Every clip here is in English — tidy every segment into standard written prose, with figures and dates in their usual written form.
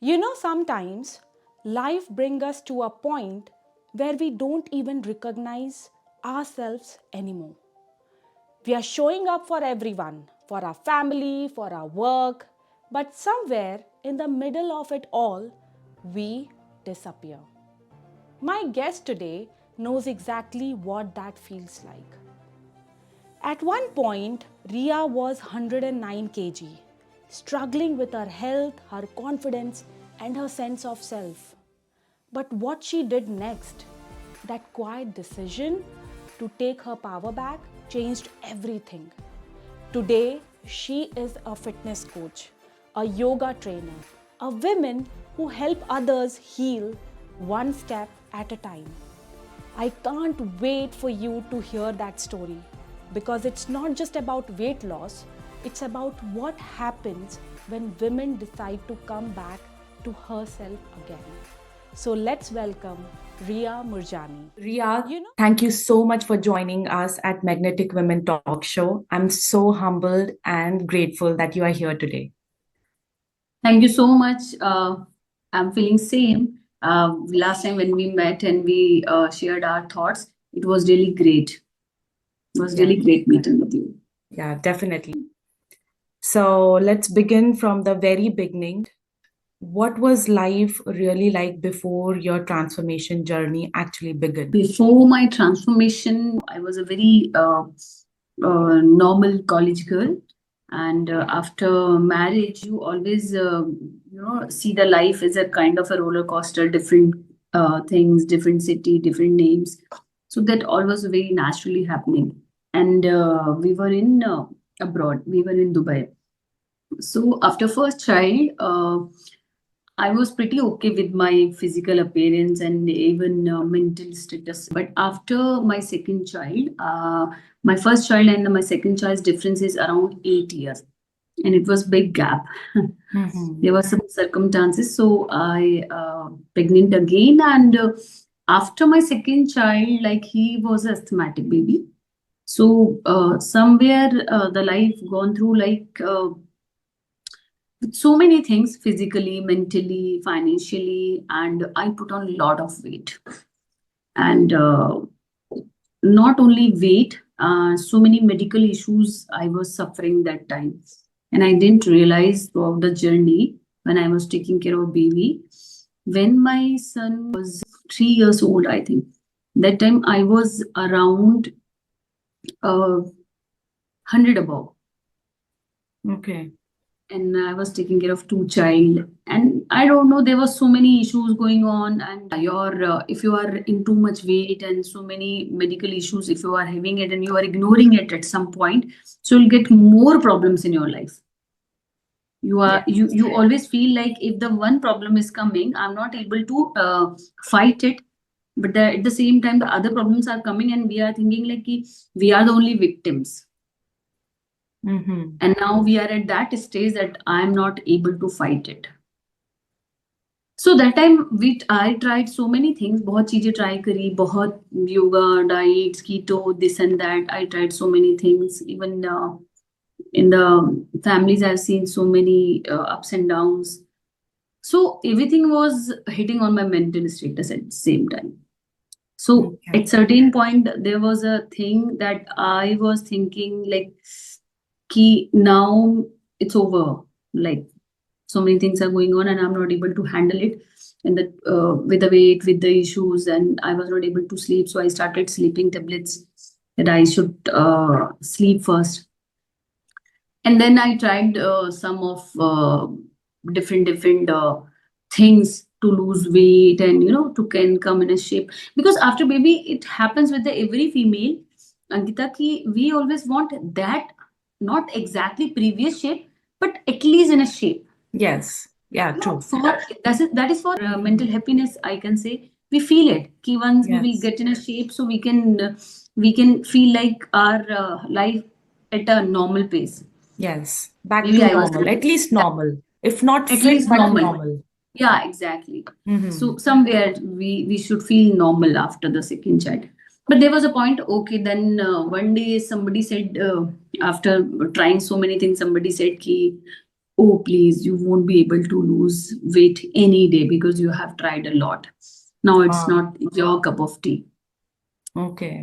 Sometimes life brings us to a point where we don't even recognize ourselves anymore. We are showing up for everyone, for our family, for our work, but somewhere in the middle of it all, we disappear. My guest today knows exactly what that feels like. At one point, Ria was 109 kg, struggling with her health, her confidence, and her sense of self. But what she did next, that quiet decision to take her power back, changed everything. Today, she is a fitness coach, a yoga trainer, a woman who help others heal one step at a time. I can't wait for you to hear that story because it's not just about weight loss, it's about what happens when women decide to come back to herself again. So let's welcome Ria Murjani. Ria, You know, thank you so much for joining us at Magnetic Women Talk Show. I'm so humbled and grateful that you are here today. Thank you so much. I'm feeling same. Last time when we met and we shared our thoughts, it was really great. It was Yeah, really great meeting with you. yeah, definitely. So let's begin from the very beginning. What was life really like before your transformation journey actually began? Before my transformation, I was a very normal college girl, and after marriage, you always see the life as a kind of a roller coaster, different things, different city, different names. So that all was very naturally happening, and we were in abroad. We were in Dubai. So after first child, I was pretty okay with my physical appearance and even mental status. But after my second child, my first child and my second child's difference is around 8 years, and it was big gap. Mhm. There were some circumstances, so I pregnant again, and after my second child, like he was a asthmatic baby. So somewhere the life gone through like. With so many things physically, mentally, financially, and I put on a lot of weight. And not only weight, so many medical issues I was suffering that time. And I didn't realize throughout the journey when I was taking care of baby. When my son was 3 years old, I think, that time I was around 100 above. Okay. And I was taking care of two child, and I don't know, there were so many issues going on, and your if you are in too much weight and so many medical issues, if you are having it and you are ignoring it at some point, so you'll get more problems in your life. You are Yes. you always feel like if the one problem is coming, I'm not able to fight it, but at the same time the other problems are coming and we are thinking like ki, we are the only victims. Mm-hmm. And now we are at that stage that I'm not able to fight it. So that time I tried so many things, बहुत चीजें try करी, बहुत yoga, diets, keto, this and that. I tried so many things. Even in the families, I've seen so many ups and downs. So everything was hitting on my mental status at the same time. So Okay. at certain point, there was a thing that I was thinking like, ki now it's over. Like so many things are going on and I'm not able to handle it. And the with the weight, with the issues, and I was not able to sleep. So I started sleeping tablets that I should sleep first. And then I tried some of different things to lose weight and to can come in a shape, because after baby it happens with the every female, Ankita, ki we always want that, not exactly previous shape, but at least in a shape. Yes. Yeah, Not true. for that is for mental happiness, I can say. We feel it ki once we will Yes. get in a shape, so we can feel like our life at a normal pace. Yes. Back Maybe to I was normal, at looking least normal. If not at fit, least but normal. normal. Yeah, exactly. Mm-hmm. So somewhere we should feel normal after the second child. But there was a point. Okay, then one day somebody said, after trying so many things, somebody said, "Ki oh, please, you won't be able to lose weight any day because you have tried a lot. Now it's Wow. not your cup of tea. Okay.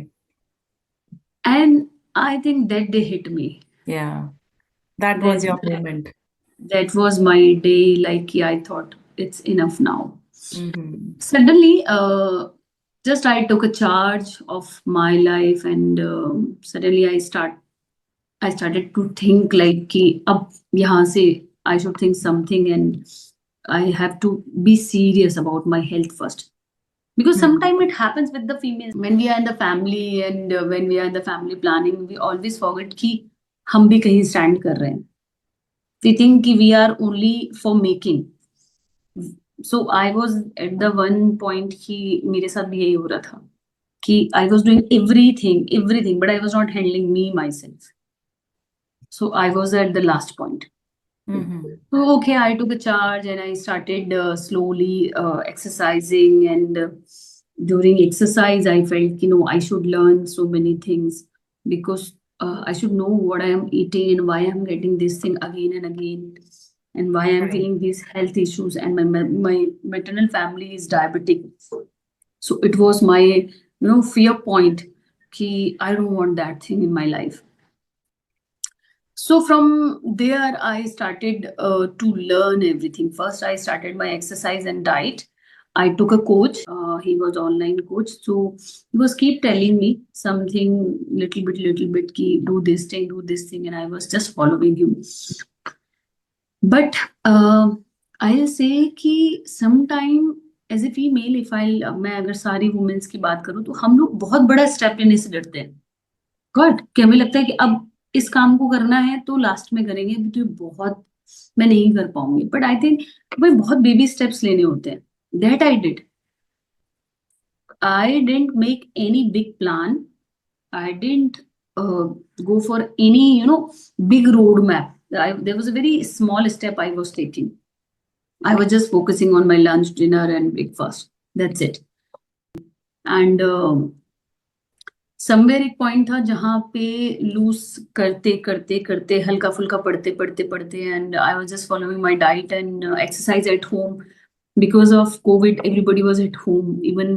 And I think that day hit me. Yeah. That was your That moment. that was my day. Like, yeah, I thought it's enough now. Mm-hmm. Suddenly, just I took a charge of my life, and suddenly I started to think like कि अब यहाँ से I should think something, and I have to be serious about my health first. Because sometimes it happens with the females when we are in the family, and when we are in the family planning, we always forget कि हम भी कहीं stand कर रहे हैं. We think कि we are only for making. So I was at the one point कि मेरे साथ भी यही हो रहा था कि I was doing everything, but I was not handling me myself. So I was at the last point. Mm-hmm. So, okay, I took a charge and I started slowly exercising. And during exercise, I felt, I should learn so many things because I should know what I am eating and why I'm getting this thing again and again, and why I'm Right. feeling these health issues. And my maternal family is diabetic. So it was my, fear point. Ki I don't want that thing in my life. So from there, I started to learn everything. First, I started my exercise and diet. I took a coach. He was online coach, so he was keep telling me something little bit. Ki do this thing, and I was just following him. But I'll say कि sometime as a female, if मैं अगर सारी women's की बात करूँ तो हम लोग बहुत बड़ा स्टेप लेने से डरते हैं. गॉड कि हमें लगता है कि अब इस काम को करना है तो लास्ट में करेंगे, अभी तो ये बहुत मैं नहीं कर पाऊंगी. बट आई थिंक भाई बहुत बेबी स्टेप्स लेने होते हैं. That I didn't make any big plan. I didn't go for any, big roadmap. There was a very small step I was taking. I was just focusing on my lunch, dinner, and breakfast. That's it. And somewhere एक point था जहाँ पे loose करते करते करते हल्का फुल्का पढ़ते and I was just following my diet and exercise at home. Because of COVID, everybody was at home. Even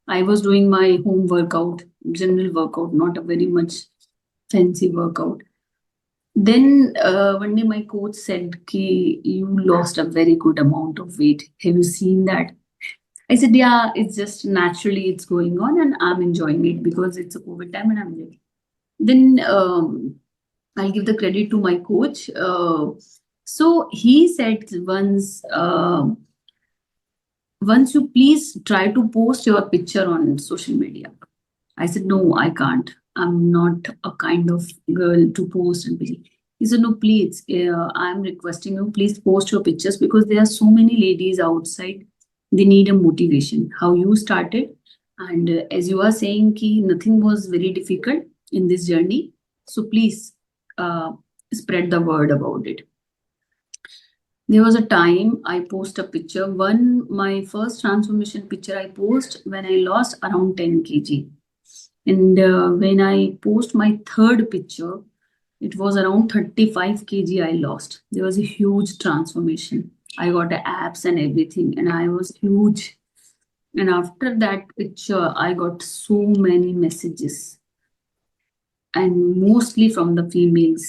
I was doing my home workout, general workout, not a very much fancy workout. Then one day my coach said, "Ki you lost a very good amount of weight. Have you seen that?" I said, "Yeah, it's just naturally it's going on, and I'm enjoying it because it's a COVID time, and I'm like." Then I'll give the credit to my coach. So he said once you please try to post your picture on social media. I said, no, I can't. I'm not a kind of girl to post and be. He said, no, please, I'm requesting you, please post your pictures because there are so many ladies outside. They need a motivation. How you started. And as you are saying, ki nothing was very difficult in this journey. So please spread the word about it. There was a time I post a picture. My first transformation picture I post when I lost around 10 kg. And when I post my third picture, it was around 35 kg I lost. There was a huge transformation. I got the abs and everything, and I was huge. And after that picture, I got so many messages, and mostly from the females.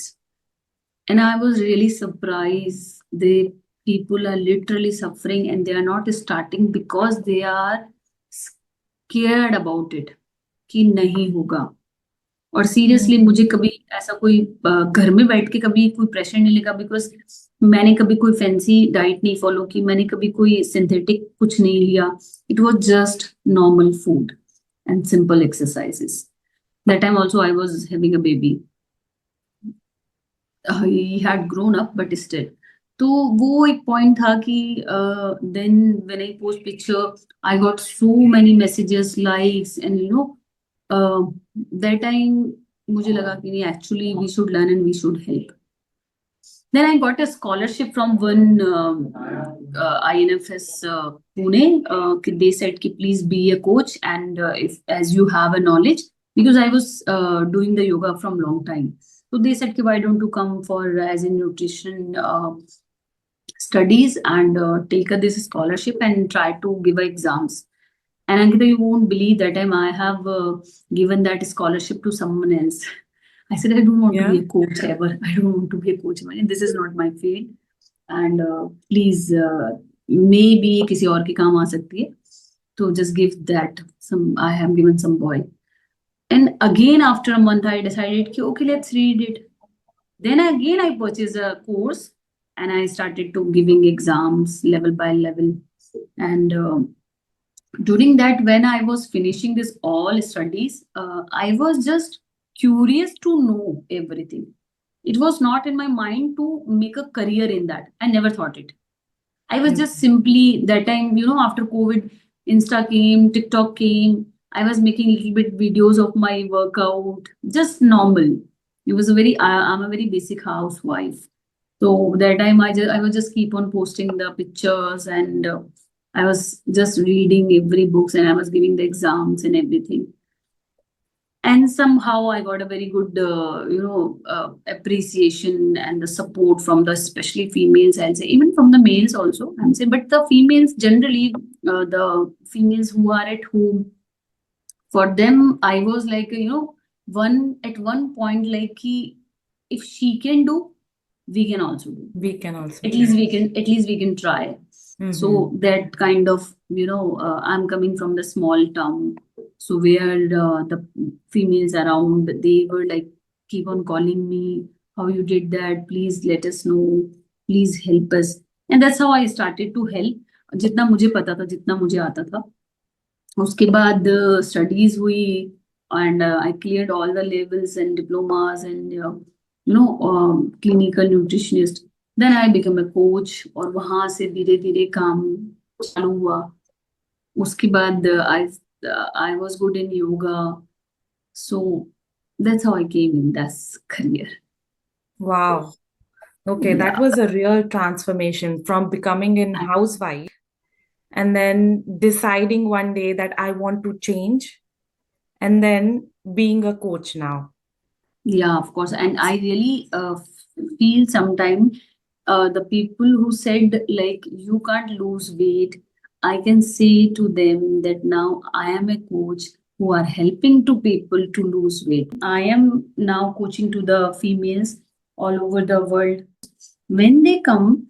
And I was really surprised. The people are literally suffering, and they are not starting because they are scared about it कि नहीं होगा. और seriously मुझे कभी ऐसा कोई घर में बैठ के कभी कोई प्रेशर नहीं लगा बिकॉज मैंने कभी कोई फैंसी डाइट नहीं फॉलो की. मैंने कभी कोई सिंथेटिक कुछ नहीं लिया. It was just normal food and simple exercises. That time also I was having a baby. he had grown up but still. तो वो एक पॉइंट था कि then when I post picture I got so many messages, likes, and that time मुझे लगा कि नहीं, actually we should learn and we should help. Then I got a scholarship from one INFS Pune. They said ki please be a coach, and if as you have a knowledge, because I was doing the yoga from long time. So they said ki why don't you come for as a nutrition studies and take this scholarship and try to give exams. And Ankita, you won't believe that time I have given that scholarship to someone else. I said, I don't want to be a coach ever. I don't want to be a coach. This is not my field. And please, maybe किसी और के काम आ सकती है. So just give that. I have given some boy. And again, after a month, I decided, ki, okay, let's read it. Then again, I purchased a course and I started to giving exams level by level. And during that, when I was finishing this all studies, I was just curious to know everything. It was not in my mind to make a career in that. I never thought it. I was just simply that time, after COVID, Insta came, TikTok came. I was making little bit videos of my workout, just normal. It was I'm a very basic housewife. So that time I would just keep on posting the pictures and I was just reading every books and I was giving the exams and everything. And somehow I got a very good, appreciation and the support from the especially females, I'll say, even from the males also, I'm saying, but the females generally, the females who are at home, for them, I was like, at one point, like, if she can do, we can also do. We can also. At least we can try. So that kind of, I'm coming from the small town. So where the females around, they were like, keep on calling me, how you did that, please let us know, please help us. And that's how I started to help. जितना मुझे पता था, जितना मुझे आता था. उसके बाद studies हुई and I cleared all the levels and diplomas and clinical nutritionist. Then I became a coach और वहां से धीरे धीरे काम चालू हुआ. उसके बाद I was good in yoga. So that's how I came in this career. Wow. Okay, that was a real transformation from becoming a housewife and then deciding one day that I want to change and then being a coach now. Yeah, of course. And I really feel sometimes the people who said like you can't lose weight, I can say to them that now I am a coach who are helping to people to lose weight. I am now coaching to the females all over the world. When they come,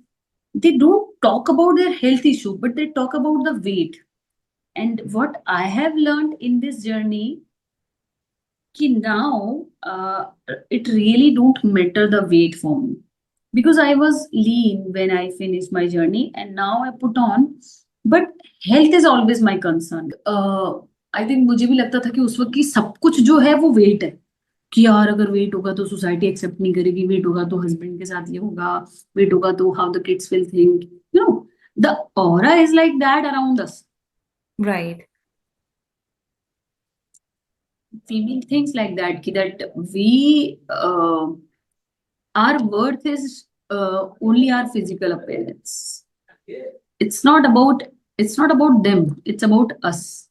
they don't talk about their health issue, but they talk about the weight. And what I have learned in this journey, now it really don't matter the weight for me. Because I was lean when I finished my journey and now I put on, but health is always my concern. I think मुझे भी लगता था कि उस वक्त की सब कुछ जो है वो वेट है कि यार अगर वेट होगा तो सोसाइटी एक्सेप्ट नहीं करेगी, वेट होगा तो हस्बैंड के साथ ये होगा, वेट होगा तो how the kids will think, the aura is like that around us. Right. Female things like that that we our worth is only our physical appearance. It's not about them, it's about us.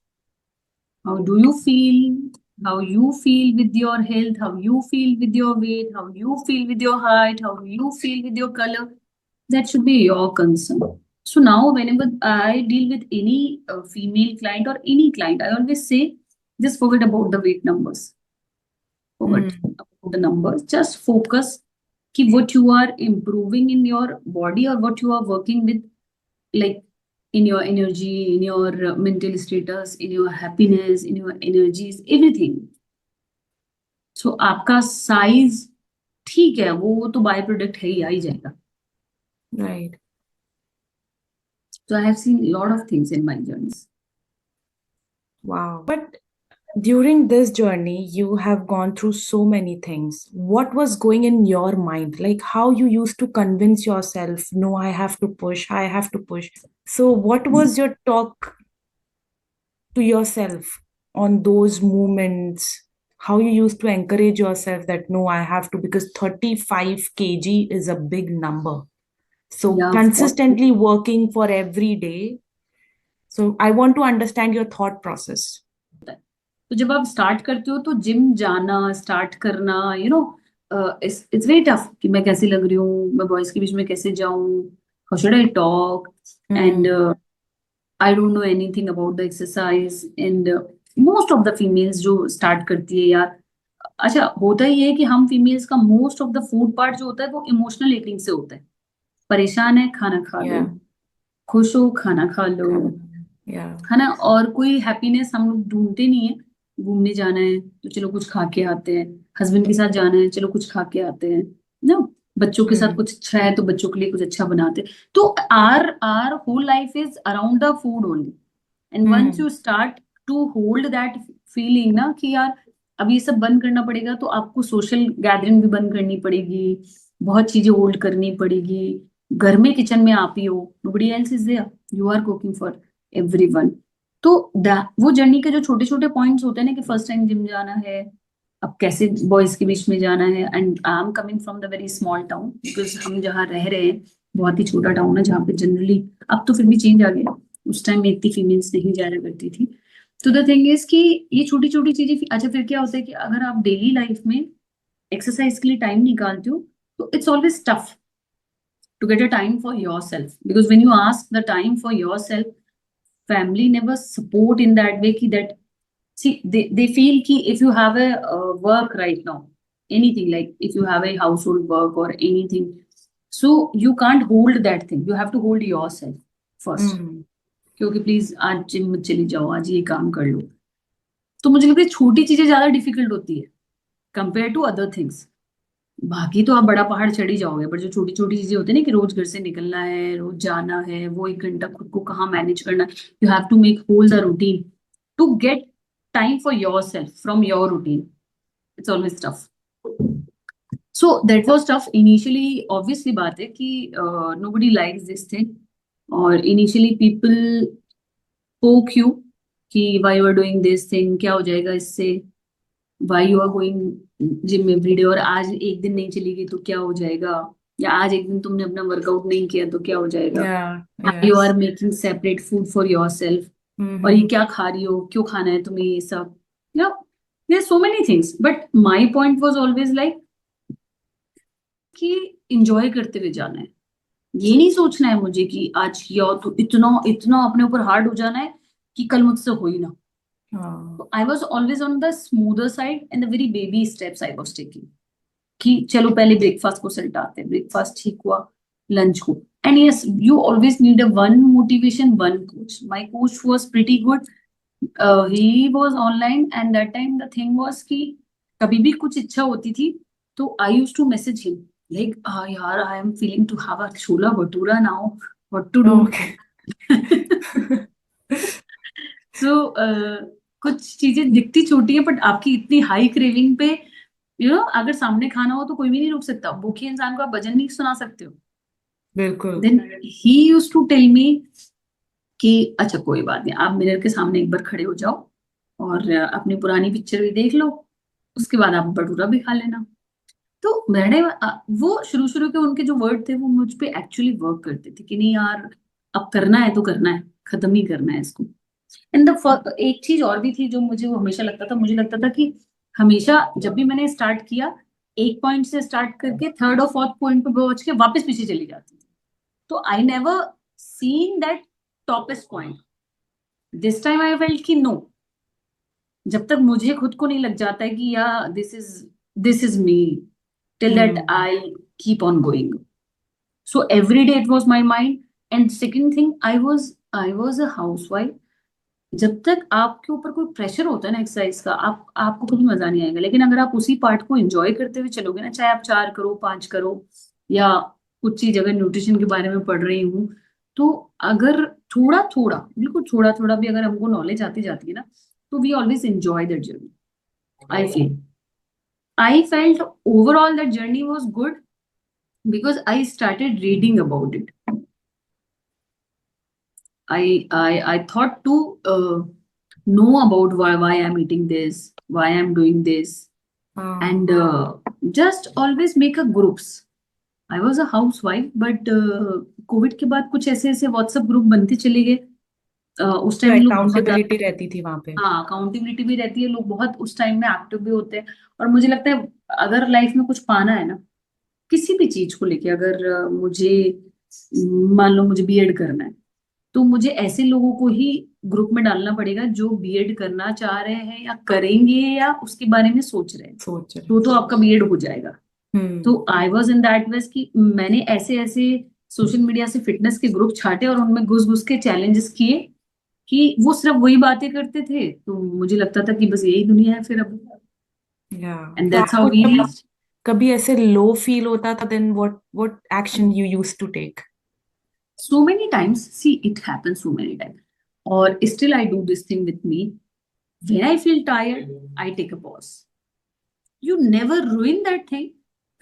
How do you feel? How you feel with your health, how you feel with your weight, how you feel with your height, how you feel with your color, that should be your concern. So now whenever I deal with any female client or any client, I always say, just forget about the weight numbers. Forget about the numbers. Just focus ki what you are improving in your body or what you are working with, like in your energy, in your mental status, in your happiness, in your energies, everything. So आपका size ठीक है, वो तो by product है ही, आ ही जाएगा. Right. So I have seen a lot of things in my journeys. Wow. But during this journey, you have gone through so many things. What was going in your mind? Like how you used to convince yourself, no, I have to push, I have to push. So what was your talk to yourself on those moments? How you used to encourage yourself that, no, I have to, because 35 kg is a big number. So Yeah, of consistently working for every day. So I want to understand your thought process. तो जब आप start करते हो तो gym जाना start करना it's very tough कि मैं कैसे लग रही हूँ, मैं बॉयज के बीच में कैसे जाऊं, how should I talk, and Hmm. I don't know anything about the exercise, and most of the females जो start करती है यार, अच्छा होता ही है कि हम फीमेल्स का most of the food part जो होता है वो इमोशनल ईटिंग से होता है। परेशान है, खाना खा लो, Yeah. खुश हो, खाना खा लो, Kind of. Yeah. है ना। और कोई हैप्पीनेस हम लोग ढूंढते नहीं है। घूमने जाना है तो चलो कुछ खा के आते हैं, हस्बैंड के साथ जाना है चलो कुछ खा के आते हैं ना, बच्चों के साथ Hmm. कुछ अच्छा है तो बच्चों के लिए कुछ अच्छा बनाते हैं। तो our whole life is around the food only, and once Hmm. You start to hold that feeling ना कि यार अब ये सब बंद करना पड़ेगा, तो आपको सोशल गैदरिंग भी बंद करनी पड़ेगी, बहुत चीजें होल्ड करनी पड़ेगी। घर में किचन में आप ही हो, nobody else is there, you are cooking for everyone. तो वो जर्नी के जो छोटे छोटे पॉइंट्स होते हैं ना, कि फर्स्ट टाइम जिम जाना है, अब कैसे बॉयज के बीच में जाना है, and I am coming from the very small town, because हम जहाँ रह रहे हैं बहुत ही छोटा टाउन है, जहाँ पे जनरली, अब तो फिर भी चेंज आ गया, उस टाइम में इतनी फीमेल्स नहीं जाया करती थी। तो द थिंग इज कि ये छोटी छोटी चीजें, अच्छा फिर क्या होता है कि अगर आप डेली लाइफ में एक्सरसाइज के लिए टाइम निकालते हो, तो it's always tough to get a time for yourself, because when you ask the time for yourself, family never support in that way ki that, see, they feel ki if you have a work right now, anything like if you have a household work or anything, so you can't hold that thing, you have to hold yourself first, Hmm. क्योंकि please आज gym मत चली जाओ, आज ये काम कर लो। तो मुझे लगता है छोटी चीजें ज्यादा डिफिकल्ट होती है कंपेयर टू अदर थिंग्स। बाकी तो आप बड़ा पहाड़ चढ़ ही जाओगे, पर जो छोटी छोटी चीजें होती है ना, कि रोज घर से निकलना है, रोज जाना है, वो 1 घंटा खुद को कहाँ मैनेज करना है, you have to make whole the routine to get time for yourself from your routine, it's always tough. So that was tough initially, obviously बात है कि नोबडी लाइक्स दिस थिंग, और इनिशियली पीपल पोक यू कि why you are doing this thing, क्या हो जाएगा इससे, why you are going gym every day, और आज एक दिन नहीं चली गई तो क्या हो जाएगा, या आज एक दिन तुमने अपना वर्कआउट नहीं किया तो क्या हो जाएगा, Yeah. You are Yes. Making separate food for yourself, और ये Hmm. क्या खा रही हो, क्यों खाना है तुम्हें ये सब, you know, there so many things, but my point was always like कि इंजॉय करते हुए जाना है। ये नहीं सोचना है मुझे कि आज किया तो इतना इतना अपने ऊपर हार्ड हो जाना है कि कल मुझसे हो ही ना। Oh. तो I was always on the smoother side and the very baby steps I was taking, कि चलो पहले ब्रेकफास्ट को सल्टाते हैं, ब्रेकफास्ट ठीक हुआ, लंच को, and yes you always need a one motivation, one coach. My coach was pretty good, he was online, and that time the thing was कि कभी भी कुछ इच्छा होती थी तो I used to message him like, यार I am feeling to have a chhola bhatura now, what to do. Okay. So कुछ चीजें दिखती छोटी है, बट आपकी इतनी हाई क्रेविंग पे, यू नो, अगर सामने खाना हो तो कोई भी नहीं रुक सकता, भूखे इंसान को आप भजन नहीं सुना सकते हो। बिल्कुल। Then he use to tell me कि अच्छा कोई बात नहीं, आप मिरर के सामने एक बार खड़े हो जाओ और अपनी पुरानी पिक्चर भी देख लो, उसके बाद आप भटूरा भी खा लेना। तो मैंने वो शुरू शुरू के उनके जो वर्ड थे वो मुझ पे एक्चुअली वर्क करते थे कि नहीं यार, अब करना है तो करना है, खत्म ही करना है इसको। एंड द एक चीज और भी थी जो मुझे वो हमेशा लगता था, मुझे लगता था कि हमेशा जब भी मैंने स्टार्ट किया, एक पॉइंट से स्टार्ट करके थर्ड और फोर्थ पॉइंट पे पहुंच के वापस पीछे चली जाती थी। तो I never seen that toppest point. This time I felt कि नो, जब तक मुझे खुद को नहीं लग जाता है कि या this is me, till that Hmm. I keep on going. So every day it was my mind. And second thing, I was a house wife. जब तक आपके ऊपर कोई प्रेशर होता है ना एक्सरसाइज का, आपको कभी मजा नहीं आएगा, लेकिन अगर आप उसी पार्ट को एंजॉय करते हुए चलोगे ना, चाहे आप 4 करो 5 करो, या कुछ चीज अगर न्यूट्रिशन के बारे में पढ़ रही हूँ, तो अगर थोड़ा थोड़ा, बिल्कुल थोड़ा थोड़ा भी अगर हमको नॉलेज आती जाती है ना, तो we always enjoy that journey. I felt overall that journey was good because I started reading about it. I thought to know about why I'm eating this, why I'm doing this, Ah. and just always make a groups. I was a housewife, but Covid के बाद कुछ ऐसे ऐसे WhatsApp group बनते चले गए। उस तो टाइम लोग बहुत अकाउंटेबिलिटी रहती थी वहां पे। हाँ, अकाउंटेबिलिटी भी रहती है, लोग बहुत उस टाइम में एक्टिव भी होते हैं। और मुझे लगता है अगर लाइफ में कुछ पाना है ना, किसी भी चीज को लेके, अगर मुझे मान लो मुझे बीएड करना है, तो मुझे ऐसे लोगों को ही ग्रुप में डालना पड़ेगा जो बीएड करना चाह रहे हैं या करेंगे या उसके बारे में सोच रहे हैं, सोच रहे तो आपका बीएड हो जाएगा। तो hmm I was in that ways कि मैंने ऐसे ऐसे सोशल मीडिया से फिटनेस के ग्रुप छाटे और उनमें घुस घुस के चैलेंजेस किए कि वो सिर्फ वही बातें करते थे, तो मुझे लगता था कि बस यही दुनिया है फिर अब। या एंड तो दैट्स हाउ आपको वी जब रीच्ड। कभी ऐसे लो फील होता था, then what action you used to take? So many times, see, it happens so many times. Or still, I do this thing with me. When I feel tired, I take a pause. You never ruin that thing.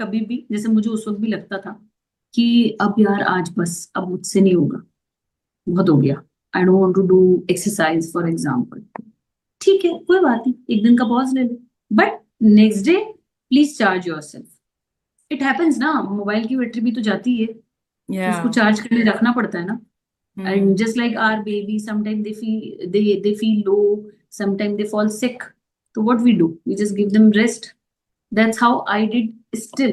कभी भी, जैसे मुझे उस वक्त भी लगता था कि अब यार आज बस अब मुझसे नहीं होगा, बहुत हो गया, I don't want to do exercise for example. ठीक है, कोई बात नहीं, एक दिन का पॉज ले लो, but next day please charge yourself. It happens ना, मोबाइल की बैटरी भी तो जाती है, तो उसको या चार्ज करके रखना पड़ता है ना। And just like our baby, sometimes they feel low, sometimes they fall sick. So what we do? We just give them rest. That's how I did still.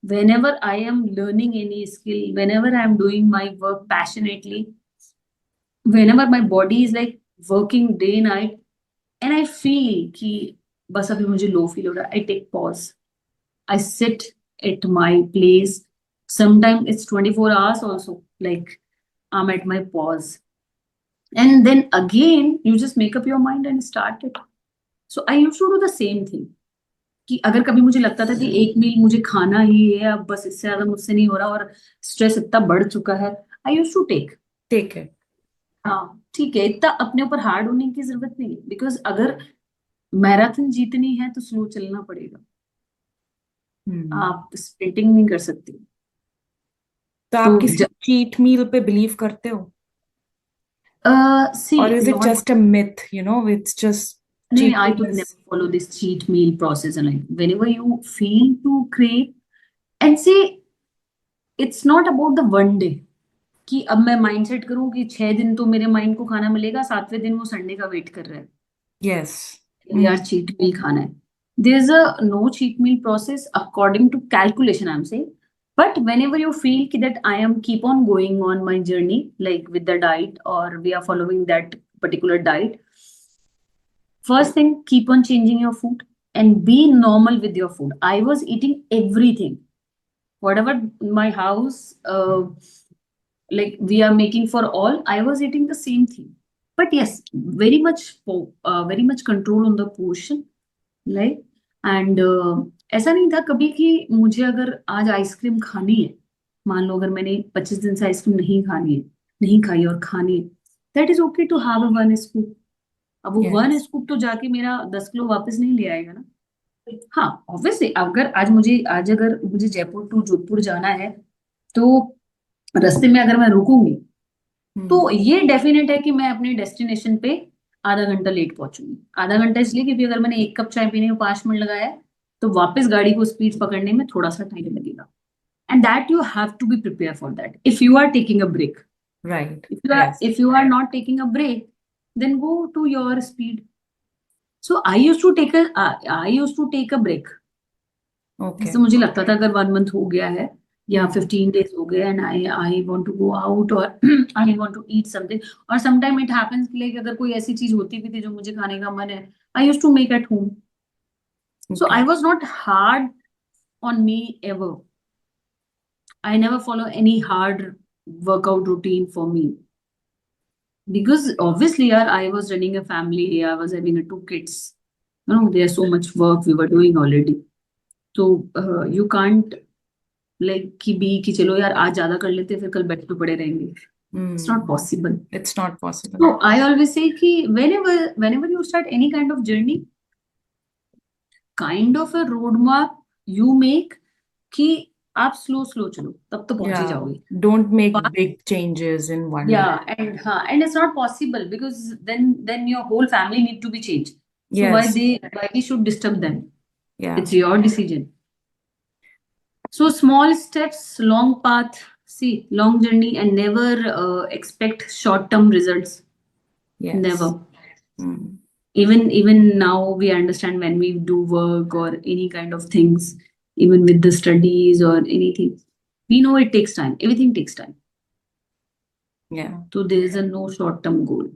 Whenever I am learning any skill, whenever I am doing my work passionately, whenever my body is like working day night, and I feel कि बस अभी मुझे low feel हो रहा है, I take pause. I sit at my place. Sometimes it's 24 hours also. Like I'm at my pause. And then again, you just make up your mind and start it. So I used to do the same thing. कि अगर कभी मुझे लगता था कि एक मील मुझे खाना ही है, अब बस इससे ज्यादा मुझसे नहीं हो रहा और स्ट्रेस इतना बढ़ चुका है, I used to take. Take it. हाँ ठीक है, इतना अपने ऊपर हार्ड होने की जरूरत नहीं है, बिकॉज अगर मैराथन जीतनी है तो स्लो चलना पड़ेगा, आप स्प्रिंटिंग नहीं कर सकते। तो आप तो किसी चीट मील पे बिलीव करते हो, सी or is it just a myth, it's just No, cheat I meal would is never follow this cheat meal process. And like whenever you feel to crave, and see, it's not about the one day कि अब मैं mindset करूं कि 6 दिन तो मेरे mind को खाना मिलेगा, 7वें दिन वो संडे का वेट कर रहा है yes यार चीट मील खाना है। There is a no cheat meal process according to calculation, I'm saying. But whenever you feel that I am keep on going on my journey, like with the diet, or we are following that particular diet, first thing, keep on changing your food and be normal with your food. I was eating everything, whatever my house, like we are making for all. I was eating the same thing, but yes, very much control on the portion, like and ऐसा नहीं था कभी कि मुझे अगर आज ice cream खानी है, मान लो अगर मैंने 25 दिन से आइसक्रीम नहीं खानी है, नहीं खाई और खानी है, that is okay to have a 1 scoop. अब वो 1 स्कूप तो जाके मेरा 10 किलो वापस नहीं ले आएगा ना। हाँ ऑब्वियसली, आज अगर मुझे जयपुर टू जोधपुर जाना है, तो रास्ते में अगर मैं रुकूंगी तो ये डेफिनेट है कि मैं अपने डेस्टिनेशन पे आधा घंटा लेट पहुंचूंगी। आधा घंटा इसलिए क्योंकि अगर मैंने 1 कप चाय पीने में 5 मिनट लगाया है, तो वापस गाड़ी को स्पीड पकड़ने में थोड़ा सा टाइम लगेगा। And that you have to be prepare for that if you are taking a break. right If you are not taking a break, then go to your speed. So I used to take a break. okay जैसे मुझे लगता था अगर 1 month हो गया है या 15 days हो गए, and I want to go out और I want to eat something, और समटाइम इट हैपेंस लाइक अगर कोई ऐसी चीज होती भी थी जो मुझे खाने का मन है, I used to make at home. So okay I was not hard on me ever. I never follow any hard workout routine for me. Because obviously, yeah, I was running a family, I was having 2 kids. There's so much work we were doing already. So you can't like कि चलो यार आज ज्यादा कर लेते फिर कल बैठ के पड़े रहेंगे। It's not possible. it's not possible So I always say कि whenever you start any kind of journey, kind of a roadmap you make कि आप स्लो चलो तब तो पहुंच ही जाओगे। don't make big changes in one day. And it's not possible because then your whole family need to be changed. So Yes. why we should disturb them? Yeah. It's your decision. So small steps, long path, see, long journey, and never expect short-term results. Yes. Never. Mm. Even now we understand when we do work or any kind of things, even with the studies or anything, we know it takes time. Everything takes time. Yeah. So there is a no short-term goal.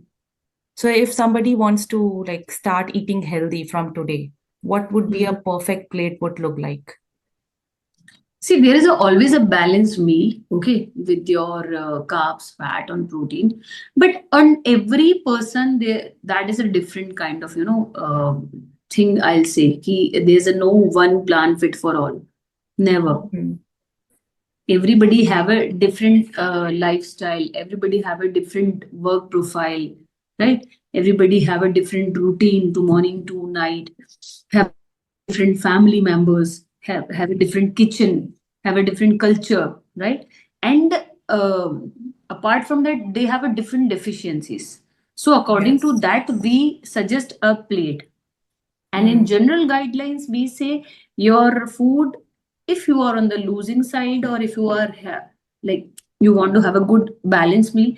So if somebody wants to like start eating healthy from today, what would be a Mhm. perfect plate would look like? See, there is always a balanced meal, okay, with your carbs, fat, and protein. But on every person, there that is a different kind of thing. I'll say, there's a no one plan fit for all. Never. Mhm. Everybody have a different lifestyle. Everybody have a different work profile, right? Everybody have a different routine to morning to night. Have different family members, have a different kitchen, have a different culture, right? And apart from that, they have a different deficiencies. So according to Yes. that, we suggest a plate. And in Mm. general guidelines, we say your food, if you are on the losing side, or if you are like you want to have a good balanced meal,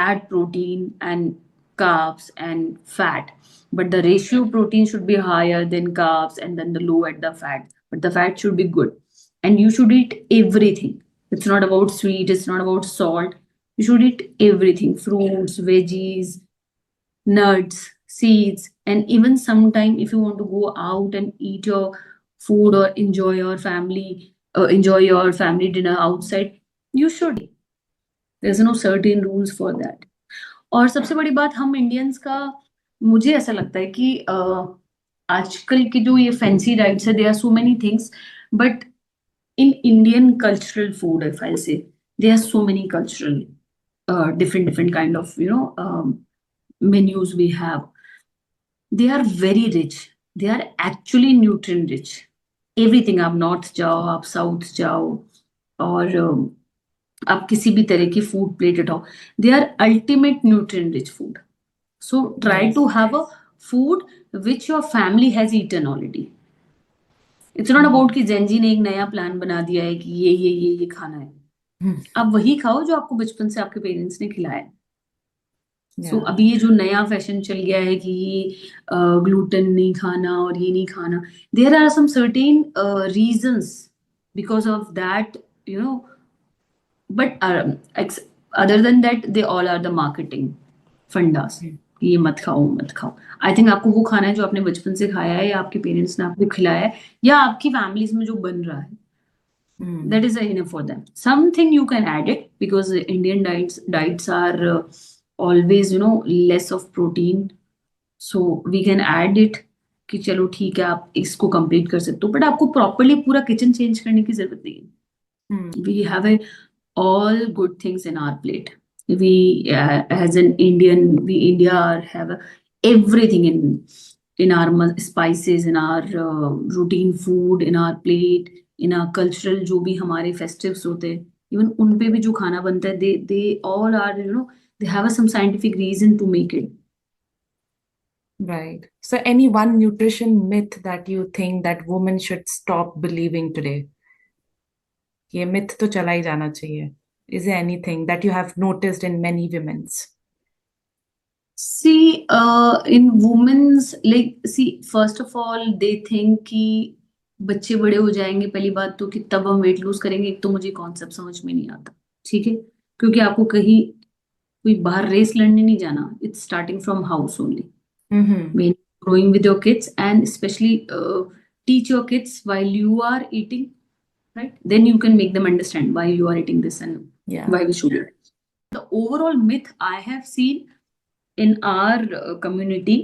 add protein and carbs and fat. But the ratio protein should be higher than carbs, and then the low at the fat. But the fat should be good. And you should eat everything. It's not about sweet, it's not about salt. You should eat everything: fruits, veggies, nuts, seeds, and even sometime if you want to go out and eat your food or enjoy your family dinner outside, you should. There's no certain rules for that. और सबसे बड़ी बात हम Indians का, मुझे ऐसा लगता है कि आजकल की जो ये फैंसी डाइट्स है, there are so many things, but in Indian cultural food, if I'll say, there are so many cultural, different kind of menus we have. They are very rich. They are actually nutrient rich. Everything, आप north जाओ, आप south जाओ, और आप किसी भी तरह की फूड प्लेट उठाओ, they are ultimate nutrient rich food. So try to Yes. have a food which your family has eaten already. It's not about कि जेंजी ने एक नया प्लान बना दिया है कि ये खाना है. Mhm. आप वही खाओ जो आपको बचपन से आपके पेरेंट्स ने खिलाया है. सो Yeah. अभी ये जो नया फैशन चल गया है कि ये ग्लूटेन नहीं खाना और ये नहीं खाना, there are some certain reasons because of that, you know. But other than that, they all are the marketing फंडास. Mm. ये मत खाओ, मत खाओ. आई थिंक आपको वो खाना है जो आपने बचपन से खाया है, या आपके पेरेंट्स ने आपको खिलाया है, या आपकी फैमिलीज में जो बन रहा है. Mm. That is enough for them. Something you can add it, because Indian diets are always, less of protein. So we can add it कि चलो ठीक है, आप इसको कंप्लीट कर सकते हो, बट आपको प्रॉपरली पूरा किचन चेंज करने की जरूरत नहीं है. Mm. We have all good things in our plate. We, as an Indian, India have everything in our spices, in our routine food, in our plate, in our cultural जो भी हमारे festivals होते हैं, even उन पे भी जो खाना बनता है, they all are, they have some scientific reason to make it. Right. So any one nutrition myth that you think that women should stop believing today? ये myth तो चला ही जाना चाहिए. Is there anything that you have noticed in many women's? See, in women's, like, see, first of all, they think कि बच्चे बड़े हो जाएंगे, पहली बात तो कि तब हम वेट लूज करेंगे. एक तो मुझे कॉन्सेप्ट समझ में नहीं आता, ठीक है, क्योंकि आपको कहीं कोई बाहर रेस लड़ने नहीं जाना. It's starting from house only. Mm-hmm. When growing with your kids, and especially teach your kids while you are eating, right? Then you can make them understand why you are eating this and Yeah. why we should eat. The overall myth I have seen in our community,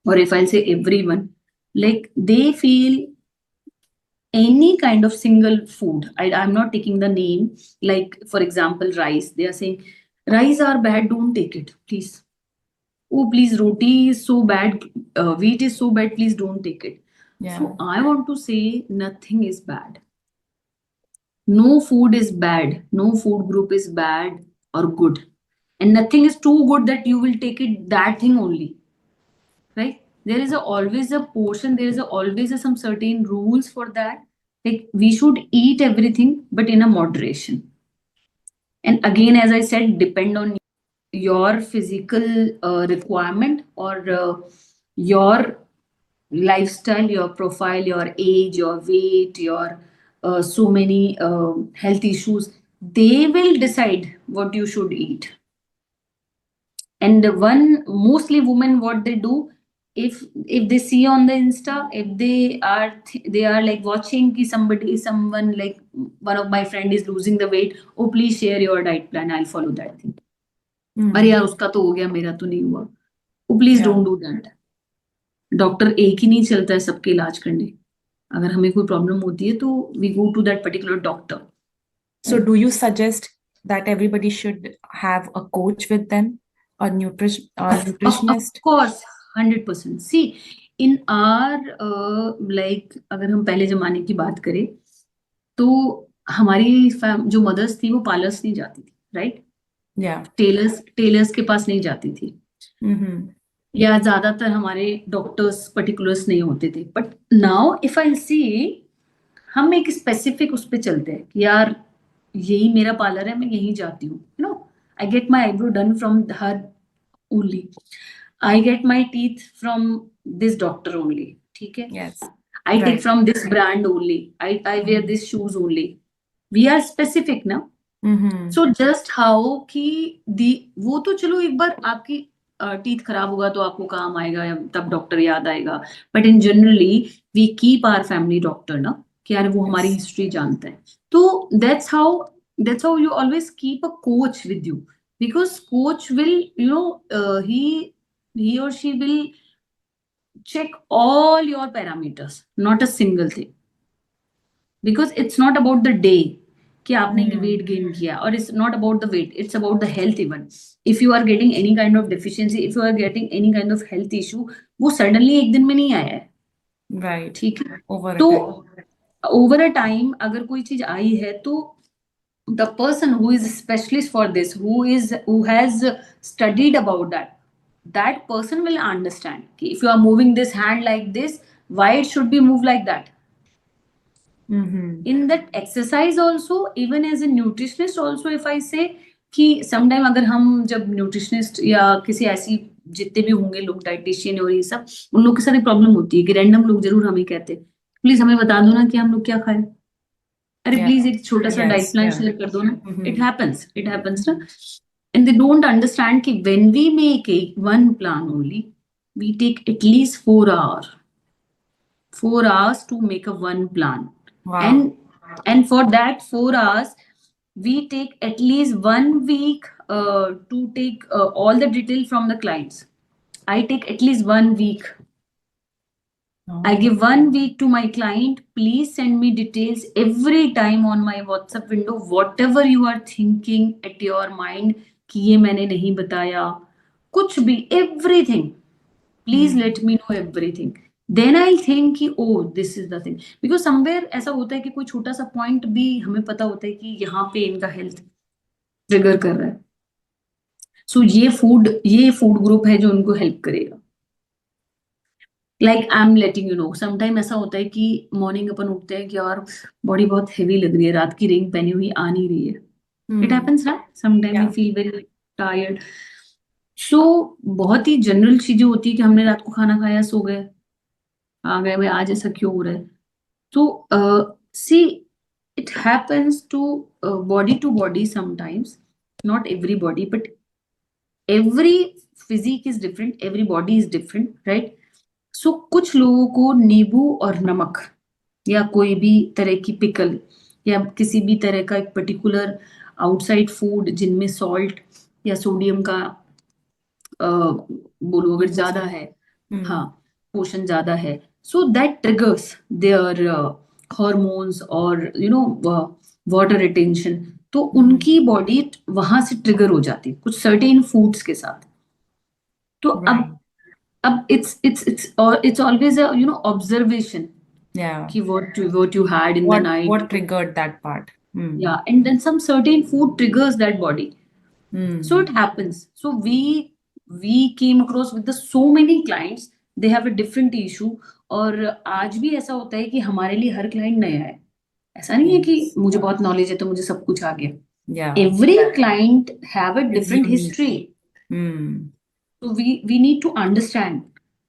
or if I'll say everyone, like they feel any kind of single food. I'm not taking the name, like for example, rice. They are saying rice are bad, don't take it, please. Oh, please, roti is so bad, wheat is so bad, please don't take it. Yeah. So I want to say nothing is bad. No food is bad. No food group is bad or good. And nothing is too good that you will take it that thing only. Right? There is always a portion, there is always some certain rules for that. Like we should eat everything, but in a moderation. And again, as I said, depend on your physical requirement, or your lifestyle, your profile, your age, your weight, your so many health issues. They will decide what you should eat. And one mostly women, what they do, if they see on the Insta, if they are like watching ki someone like one of my friend is losing the weight, oh please share your diet plan, I'll follow that thing. अरे यार उसका तो हो गया, मेरा तो नहीं हुआ. Oh please Yeah. don't do that. Doctor एक ही नहीं चलता है सबके इलाज करने. अगर हमें कोई प्रॉब्लम होती है तो we go to that particular doctor. So do you suggest that everybody should have a coach with them, a Of nutritionist? course, 100%. See, in our like अगर हम पहले जमाने की बात करें तो हमारी जो मदर्स थी वो पार्लर्स नहीं जाती थी, राइट? Yeah. टेलर्स के पास नहीं जाती थी, Mm-hmm. या ज्यादातर हमारे डॉक्टर्स पर्टिकुलर्स नहीं होते थे. बट नाउ इफ आई सी, हम एक स्पेसिफिक उस पे चलते हैं कि यार यही मेरा पार्लर है, मैं यहीं जाती हूँ. You know, I get my eyebrow done from her only, I get my teeth from this doctor only. ठीक है, Yes. I take Right. from this brand only. I wear these shoes only. We are specific now. Mm-hmm. So just how कि वो तो चलो एक बार आपकी teeth खराब होगा तो आपको काम आएगा या तब डॉक्टर याद आएगा. But in generally we keep our family doctor ना, कि यार वो हमारी Yes. हिस्ट्री जानता है. तो that's how you always keep a coach with you, because coach will, you know, he or she will check all your parameters, not a single thing. Because it's not about the day कि आपने weight gain किया, or it's not about the weight, it's about the health even. If you are getting any kind of deficiency, if you are getting any kind of health issue, वो suddenly एक दिन में नहीं आया है. Right. ठीक है, Over a तो time. over a time अगर कोई चीज आई है तो the person who is a specialist for this, who has studied about that person will understand कि if you are moving this hand like this, why it should be moved like that. Mm-hmm. In that exercise also, even as a nutritionist also, if I say कि sometime अगर हम जब nutritionist या किसी ऐसी जितने भी होंगे लोग, डाइटिशियन और ये सब, उन लोग के साथ एक प्रॉब्लम होती है कि रैंडम लोग जरूर हमें कहते हैं प्लीज हमें बता दो ना कि हम लोग क्या खाएं, अरे Yeah. प्लीज एक छोटा सा Yes. Diet plan Yeah. Share कर दो ना. Mm-hmm. It happens ना. And they don't understand कि when we make one plan only, we take at least 4 hours to make a one plan. Wow. And for that 4 hours we take at least 1 week to take all the detail from the clients. I take at least 1 week. I give 1 week to my client, please send me details every time on my WhatsApp window, whatever you are thinking at your mind कि ये मैंने नहीं बताया, कुछ भी, everything, please let me know everything. Then I'll think कि oh this is the thing, because somewhere ऐसा होता है कि कोई छोटा सा पॉइंट भी हमें पता होता है कि यहाँ पे इनका हेल्थ ट्रिगर कर रहा है. सो ये फूड ग्रुप है जो उनको हेल्प करेगा. Like I am letting you know, sometime ऐसा होता है कि मॉर्निंग अपन उठते हैं कि यार बॉडी बहुत हेवी लग रही है, रात की रिंग पहनी हुई आ नहीं रही है. इट हैपेंस ना, sometime we Yeah. Feel very tired. So बहुत ही जनरल चीजें होती है कि हमने रात को खाना खाया, सो गए, आ गए, भाई आज ऐसा क्यों हो रहा है. तो सी, it happens to body to body sometimes, not everybody, but every physique is different, every body is different, right? So कुछ लोगों को नींबू और नमक या कोई भी तरह की पिकल या किसी भी तरह का एक पर्टिकुलर आउटसाइड फूड जिनमें सॉल्ट या सोडियम का बोलो अगर ज्यादा है, हाँ पोषण ज्यादा है, so that triggers their hormones और यू नो वाटर रिटेंशन. तो उनकी बॉडी वहां से ट्रिगर हो जाती है कुछ सर्टेन फूड्स के साथ. तो Right. अब it's always a you know observation Yeah. कि what you had in the night. What triggered that part? Yeah, and then some certain food triggers that body. So it Mm. happens. So we came across with the so many clients, they have a different issue. और आज भी ऐसा होता है कि हमारे लिए हर client नया है. ऐसा नहीं है कि Yes. मुझे बहुत नॉलेज है तो मुझे सब कुछ आ गया. Yeah. Every client have a Is different unique. history. Mm. So we need to understand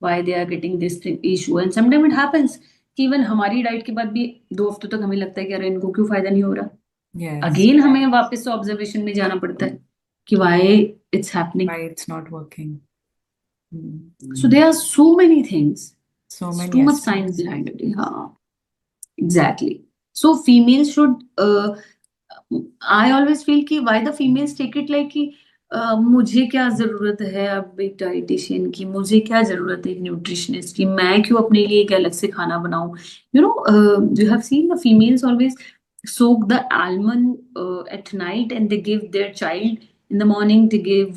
why they are getting this issue. And sometimes it happens कि इवन हमारी डाइट के बाद भी 2 हफ्तों तक हमें लगता है कि अरे इनको क्यों फायदा नहीं हो रहा. Yes. अगेन हमें वापस से ऑब्जर्वेशन में जाना पड़ता है. कि why it's happening. Why it's not working. So there are so many things. So It's many too much aspects. science behind it. Yeah, exactly. So females should I always feel कि why the females take it like कि मुझे क्या जरूरत है अब एक dietitian की, मुझे क्या जरूरत है एक न्यूट्रिशनिस्ट की, मैं क्यों अपने लिए एक अलग से खाना बनाऊं. You have seen the females always soak the almond at night and they give their child in the morning to give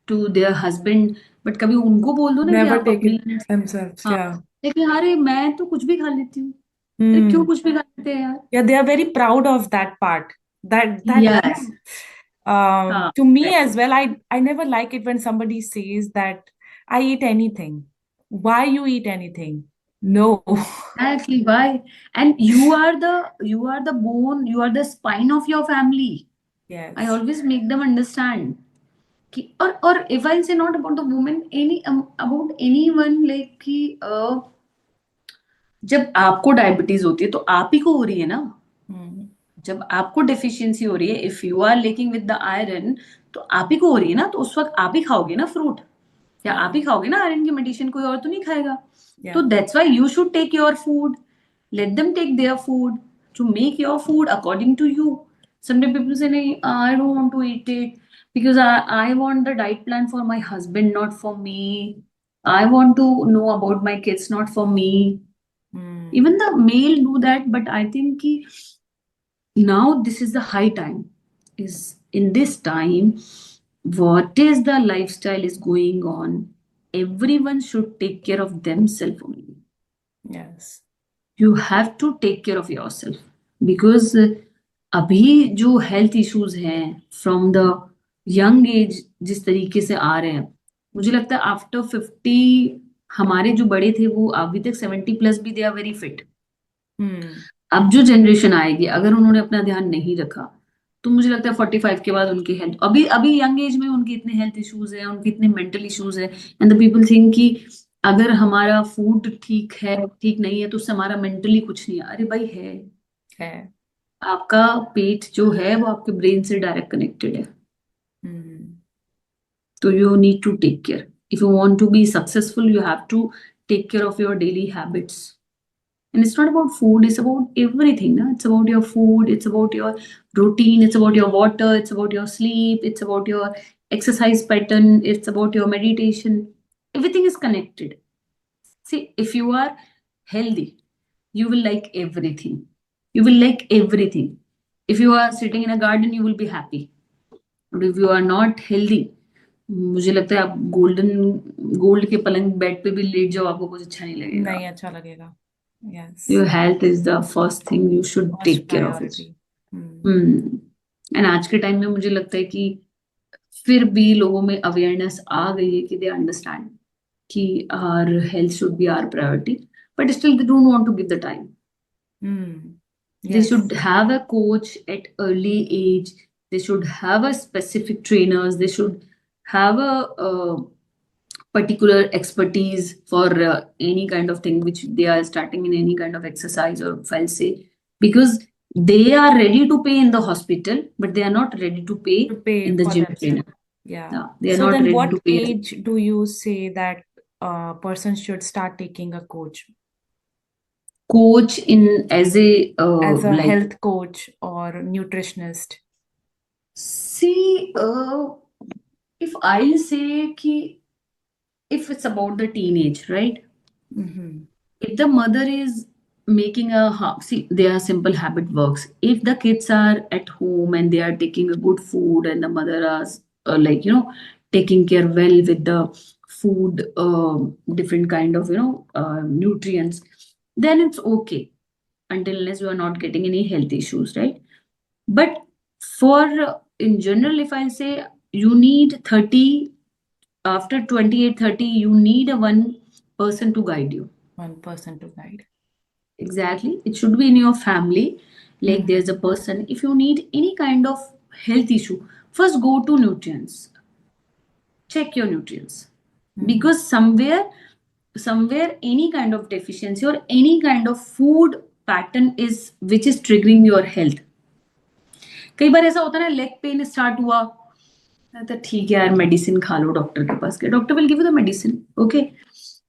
to their husband. But कभी उनको बोल दो ना कि Never आप take अपने it लिए themselves. हाँ, Yeah. लेकिन अरे मैं तो कुछ भी खा लेती हूँ. अरे क्यों कुछ भी खा लेते हैं यार. Yeah, they are very proud of that part. That Yes. to me as well, I never like it when somebody says that I eat anything. Why you eat anything? No. Exactly. Why? And you are the bone, you are the spine of your family. Yes. I always make them understand. Or if I say not about the woman, about anyone like कि जब आपको diabetes होती है तो आप ही को हो रही है ना. जब आपको डेफिशिएंसी हो रही है, if you are lacking with the iron, तो आप ही को हो रही है ना, तो उस वक्त आप ही खाओगे ना फ्रूट, या आप ही खाओगे ना आयरन की मेडिसिन, कोई और तो नहीं खाएगा. तो that's why you should take your food, let them take their food, to make your food according to you. Some people say, "नहीं, I don't want to eat it because I want the diet plan for my husband, not for me. I want to know about my kids, not for me." Even the male do that, but I think कि now this is the high time. Is in this time, what is the lifestyle is going on? Everyone should take care of themselves only. Yes. You have to take care of yourself because अभी जो health issues हैं from the young age जिस तरीके से आ रहे हैं, मुझे लगता है आफ्टर 50 हमारे जो बड़े थे वो अभी तक 70 प्लस भी दे आर वेरी फिट. अब जो जनरेशन आएगी अगर उन्होंने अपना ध्यान नहीं रखा तो मुझे लगता है 45 के बाद उनकी हेल्थ, अभी अभी यंग एज में उनके इतने हेल्थ इश्यूज हैं, उनके इतने मेंटल इश्यूज हैं, एंड द पीपल थिंक कि अगर हमारा फूड ठीक है ठीक नहीं है तो उससे हमारा मेंटली कुछ नहीं है. अरे भाई है. आपका पेट जो है वो आपके ब्रेन से डायरेक्ट कनेक्टेड है. तो you need to take care. If you want to be successful you have to take care of your daily habits. And it's not about food, it's about everything. No? It's about your food, it's about your routine, it's about your water, it's about your sleep, it's about your exercise pattern, it's about your meditation. Everything is connected. See, if you are healthy, you will like everything. You will like everything. If you are sitting in a garden, you will be happy. But if you are not healthy, मुझे लगता है आप gold के पलंग bed पे भी late जाओ आपको कुछ अच्छा नहीं लगेगा. नहीं अच्छा लगेगा. Yes. Your health is the first thing you should First take care of it. priority. And आज के टाइम में मुझे लगता है कि फिर भी लोगों में अवेयरनेस आ गई है कि they understand कि our health should be our priority, but still they don't want to give the time. They Yes. should have a coach at early age. They should have a specific trainers. They should have a particular expertise for any kind of thing which they are starting in any kind of exercise, or if I'll say, because they are ready to pay in the hospital, but they are not ready to pay in the for gym themselves. trainer. Yeah. Yeah, they are So not then ready what to pay. age do you say that a person should start taking a coach? Coach in as a As a like, health coach or nutritionist? see, if I'll say ki, if it's about the teenage, right? If the mother is making see, their simple habit works. If the kids are at home and they are taking a good food and the mother is like, taking care well with the food, different kind of, nutrients, then it's okay until unless you are not getting any health issues, right? But for in general, if I say you need 30, after 28, 30, you need a one person to guide you. One person to guide. Exactly. It should be in your family. Like there's a person. If you need any kind of health issue, first go to nutrients. Check your nutrients. Because somewhere any kind of deficiency or any kind of food pattern is which is triggering your health. कई बार ऐसा होता है ना, leg pain start हुआ तो ठीक है यार, मेडिसिन खा लो, डॉक्टर के पास गए, doctor will give you the medicine, okay.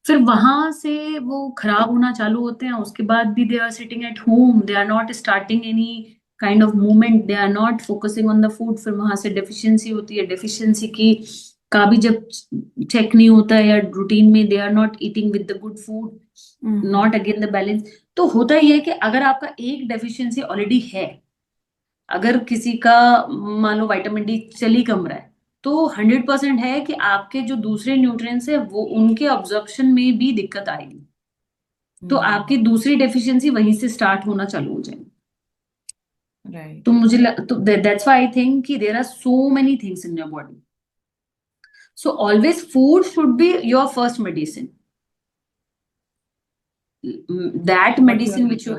फिर वहां से वो खराब होना चालू होते हैं, उसके बाद भी they are sitting at home, they are not starting any kind of movement, they are not focusing on the food. फिर वहां से डेफिशिएंसी होती है, डेफिशिएंसी की का भी जब चेक नहीं होता है या रूटीन में, they are not eating with the good food, not again the balance. तो होता ही है कि अगर आपका एक डेफिशिएंसी ऑलरेडी है, अगर किसी का मान लो विटामिन डी चल ही कम रहा है, तो 100% है कि आपके जो दूसरे न्यूट्रिएंट्स है वो उनके अब्जॉर्प्शन में भी दिक्कत आएगी। तो आपकी दूसरी डेफिशिएंसी वहीं से स्टार्ट होना चालू हो जाएगी। राइट। तो तो दैट्स व्हाई आई थिंक कि there are so many things in your body, so always food should be your first medicine, that What you are medicine which you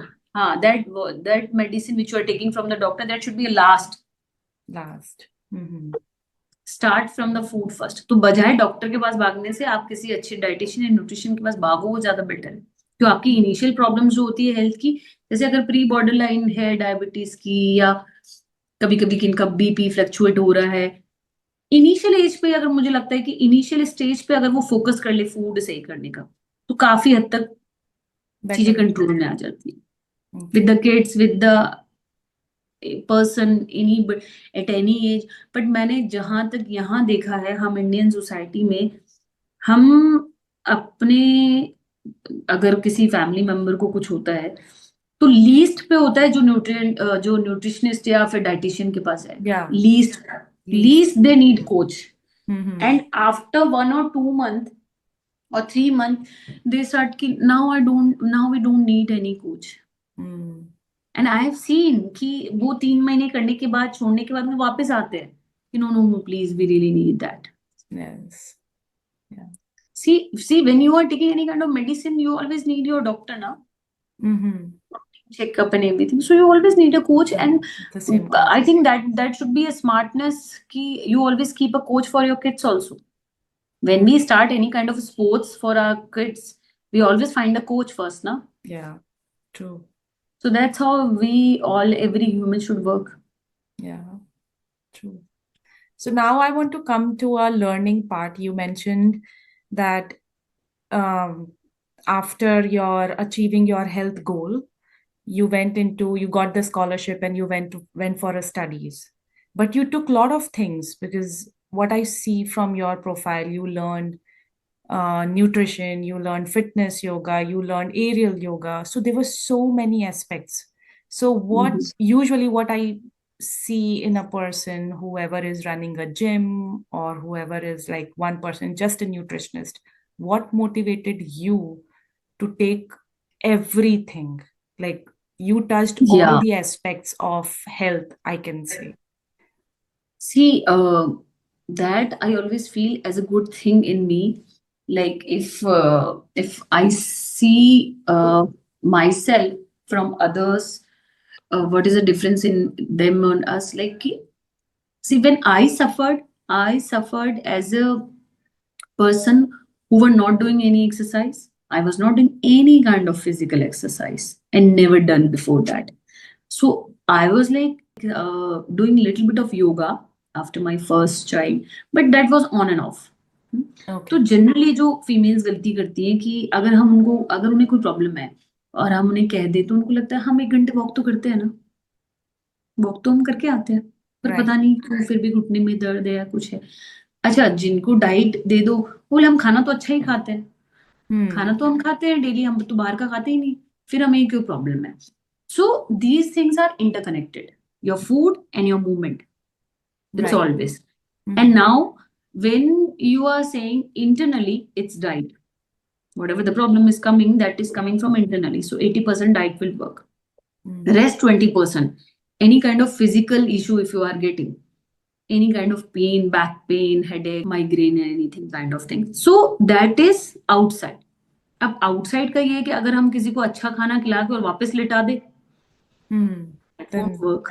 taking that medicine which you are taking from the doctor, that should be last. last. Start from the food first. तो बजाय doctor के पास भागने से आप किसी अच्छे dietitian या nutrition के पास भागो, वो ज्यादा बेटर है। तो आपकी इनिशियल प्रॉब्लम जो होती है हेल्थ की, जैसे अगर प्री बॉर्डर लाइन है डायबिटीज की, या कभी कभी किनका बीपी फ्लक्चुएट हो रहा है, इनिशियल एज पे अगर मुझे लगता है कि इनिशियल स्टेज पे अगर वो फोकस कर ले फूड सही करने का, तो काफी हद तक चीजें Better. कंट्रोल में आ जाती है, with the kids, with the person, any at any as. But मैंने जहां तक यहाँ देखा है, हम इंडियन सोसाइटी में, हम अपने, अगर किसी फैमिली मेंबर को कुछ होता है, तो लीस्ट पे होता है जो न्यूट्रिशनिस्ट या फिर डाइटिशियन के पास है, Yeah. Least they need coach. Mm-hmm. And after 1 or 2 month or 3 month, they start ki now we don't need any coach. And I have seen कि वो 3 महीने करने के बाद, छोड़ने के बाद वो वापस आते हैं कि no no no please we really need that. Yes. Yeah. See when you are taking any kind of medicine, you always need your doctor now, checkup and everything, so you always need a coach. And The same. I think that should be a smartness ki you always keep a coach for your kids also. When we start any kind of sports for our kids, we always find a coach first, na? Yeah. True. So that's how every human should work. Yeah. True. So now I want to come to a learning part. You mentioned that after your achieving your health goal, you got the scholarship and you went for a studies. But you took a lot of things, because what I see from your profile, you learned nutrition, you learned fitness yoga, you learned aerial yoga. So there were so many aspects. So usually what I see in a person, whoever is running a gym or whoever is like one person, just a nutritionist, what motivated you to take everything? Like you touched all the aspects of health, I can say. See, that I always feel as a good thing in me. Like if I see myself from others, what is the difference in them and us? Like, see, when I suffered as a person who were not doing any exercise. I was not doing any kind of physical exercise and never done before that. So I was like doing a little bit of yoga after my first child, but that was on and off. तो generally जो females गलती करती हैं कि अगर उन्हें कोई problem है और हम उन्हें कह दे, तो उनको लगता है हम 1 घंटे वॉक तो करते हैं ना, वॉक तो हम करके आते हैं, पर पता नहीं क्यों फिर भी घुटने में दर्द है या कुछ है। अच्छा, जिनको डाइट दे दो, बोले हम खाना तो अच्छा ही खाते हैं, खाना तो हम खाते हैं डेली, हम तो बाहर का खाते ही नहीं, फिर हमें क्यों प्रॉब्लम है? So these things are interconnected, your food and your movement, it's always. And now when you are saying internally, it's diet. Whatever the problem is coming, that is coming from internally. So 80% diet will work. Rest 20%, any kind of physical issue, if you are getting any kind of pain, back pain, headache, migraine, anything kind of thing, so that is outside. अब outside का ये है कि अगर हम किसी को अच्छा खाना खिला के और वापस लिटा दे, it won't work.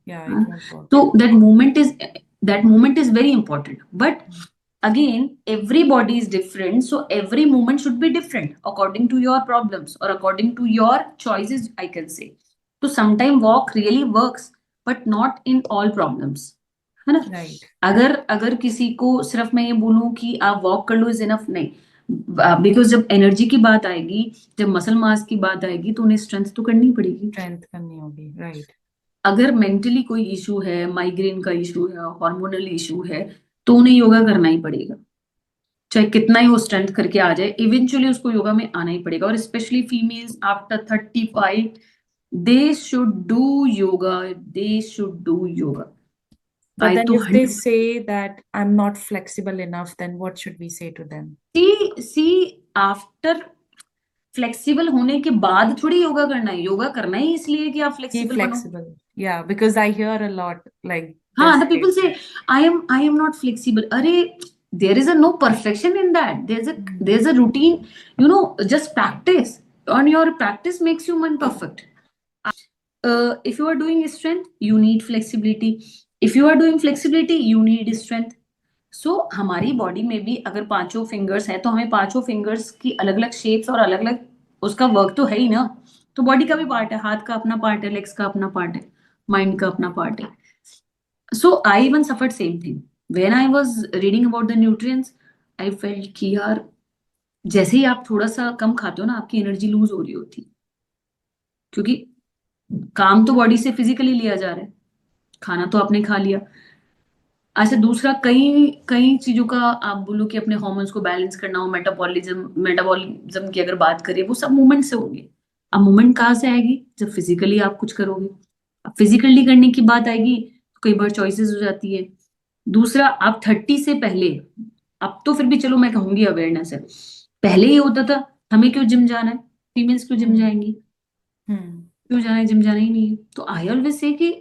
Yeah, it won't work. So that moment is very important. But again, every body is different, so every movement should be different according to your problems or according to your choices, I can say. So sometimes walk really works, but not in all problems. है ना? Right. अगर अगर किसी को सिर्फ मैं ये बोलूं कि आप वॉक कर लो इज इनफ, नहीं, बिकॉज जब एनर्जी की बात आएगी, जब मसल मास की बात आएगी, तो उन्हें स्ट्रेंथ तो करनी पड़ेगी। Strength करनी होगी. Right. अगर मेंटली कोई इशू है, माइग्रेन का इशू है, हार्मोनल इशू है, तो उन्हें योगा करना ही पड़ेगा। चाहे कितना ही वो स्ट्रेंथ करके आ जाए, इवेंचुअली उसको योगा में आना ही पड़ेगा। और specially females after 35, they should do yoga, they should do yoga. But I then तो if they say that I'm not flexible enough, then what should we say to them? See after flexible होने के बाद थोड़ी योगा करना है, योगा करना ही इसलिए कि आप Be फ्लेक्सिबल बनो। flexible. Yeah, because I hear a lot like हाँ, this the people say statement. I am not flexible. अरे, there is a no perfection in that. There's a routine, just practice. On your practice makes you man perfect. If you are doing strength, you need flexibility. If you are doing flexibility, you need strength. सो हमारी body में भी अगर पांचों fingers हैं, तो हमें पांचों fingers की अलग अलग शेप्स और अलग अलग उसका वर्क तो है ही ना। तो बॉडी का भी पार्ट है, हाथ का अपना पार्ट है, लेग्स का अपना पार्ट है, माइंड का अपना पार्ट है। So I even suffered same thing when I was reading about the nutrients. I felt कि यार, जैसे ही आप थोड़ा सा कम खाते हो ना, आपकी एनर्जी लूज हो रही होती, क्योंकि काम तो बॉडी से फिजिकली लिया जा रहा है, खाना तो आपने खा लिया। अच्छा, दूसरा, कई कई चीजों का आप बोलो कि अपने हार्मोन्स को बैलेंस करना हो, मेटाबॉलिज्म की अगर बात करें, वो सब मूवमेंट से होगी। अब मूवमेंट कहाँ से आएगी? जब फिजिकली आप कुछ करोगे। अब फिजिकली करने की बात आएगी तो कई बार चॉइसेस हो जाती है। दूसरा, आप 30 से पहले, अब तो फिर भी चलो मैं कहूंगी अवेयरनेस है, पहले ये होता था हमें क्यों जिम जाना है, फीमेल्स क्यों जिम जाएंगी, क्यों जाना है, जिम जाना ही नहीं है। तो आई ऑलवेज से कि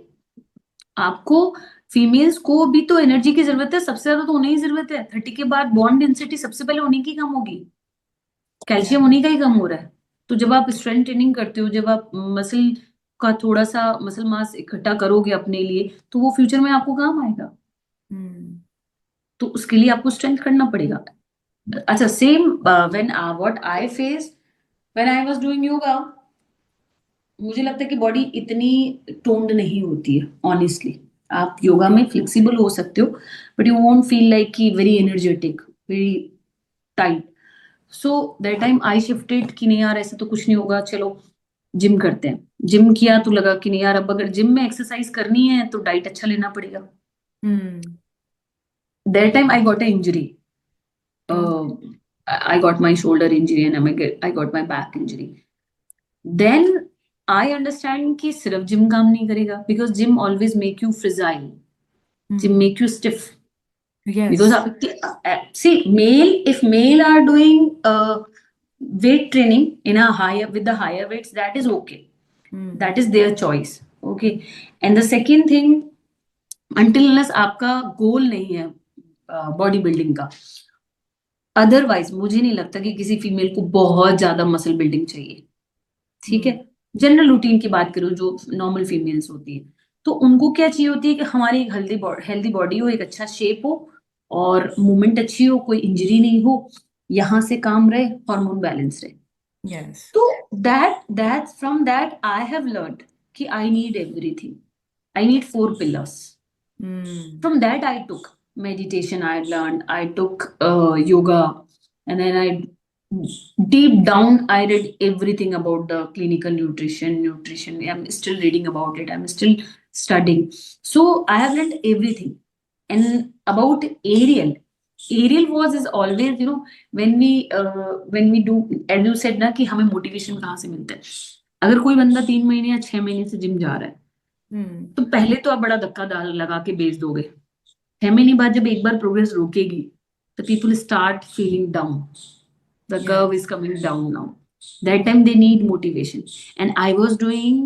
आपको, फीमेल्स को भी तो एनर्जी की जरूरत है, सबसे ज्यादा तो उन्हें ही जरूरत है। 30 के बाद बॉन्ड डेंसिटी सबसे पहले उन्हीं की कम होगी, कैल्शियम उन्हीं का ही कम हो रहा है। तो जब आप स्ट्रेंथ ट्रेनिंग करते हो, जब आप मसल का थोड़ा सा मसल मास इकट्ठा करोगे अपने लिए, तो वो फ्यूचर में आपको काम आएगा। तो उसके लिए आपको स्ट्रेंथ करना पड़ेगा। अच्छा, same when what I face when I was doing yoga, मुझे लगता है कि बॉडी इतनी टोन्ड नहीं होती है ऑनेस्टली। आप योगा में फ्लेक्सिबल हो सकते हो, but you won't feel like कि very energetic, very tight. So that time I shifted कि नहीं यार, ऐसे तो कुछ नहीं होगा, चलो जिम करते हैं। जिम किया तो लगा कि नहीं यार, अब अगर जिम में एक्सरसाइज करनी है तो डाइट अच्छा लेना पड़ेगा। That time I got a injury, I got my shoulder injury and I got my back injury. Then I understand कि सिर्फ जिम काम नहीं करेगा, because gym always make you fragile, gym make you stiff. Because see, if male are doing weight training in a higher with the higher weights, that is okay. That is their choice. Okay. And the second thing, until unless आपका गोल नहीं है body building का, otherwise मुझे नहीं लगता कि किसी female को बहुत ज्यादा मसल बिल्डिंग चाहिए। ठीक है, जनरल रूटीन की बात करूं, जो नॉर्मल फीमेल्स होती है, तो उनको क्या चाहिए होती है कि हमारी एक हेल्दी बॉडी हो, एक अच्छा शेप हो, और मूवमेंट अच्छी हो, कोई इंजरी नहीं हो, यहाँ से काम रहे, हार्मोन बैलेंस रहे। तो that from that I have learned कि I need everything, I need 4 pillars. From that I took meditation, I learned, I took yoga, and then I deep down I read everything about the clinical nutrition. I'm still reading about it, I'm still studying. So I have learned everything. And about Ariel was is always, when we do, as you said ना, कि हमें motivation कहाँ से मिलता है। अगर कोई बंदा 3 महीने या 6 महीने से जिम जा रहा है, तो पहले तो आप बड़ा धक्का लगा के बेच दोगे। 6 महीने बाद जब एक बार प्रोग्रेस रुकेगी, तो people start feeling down, the curve is coming down now. That time they need motivation. And I was doing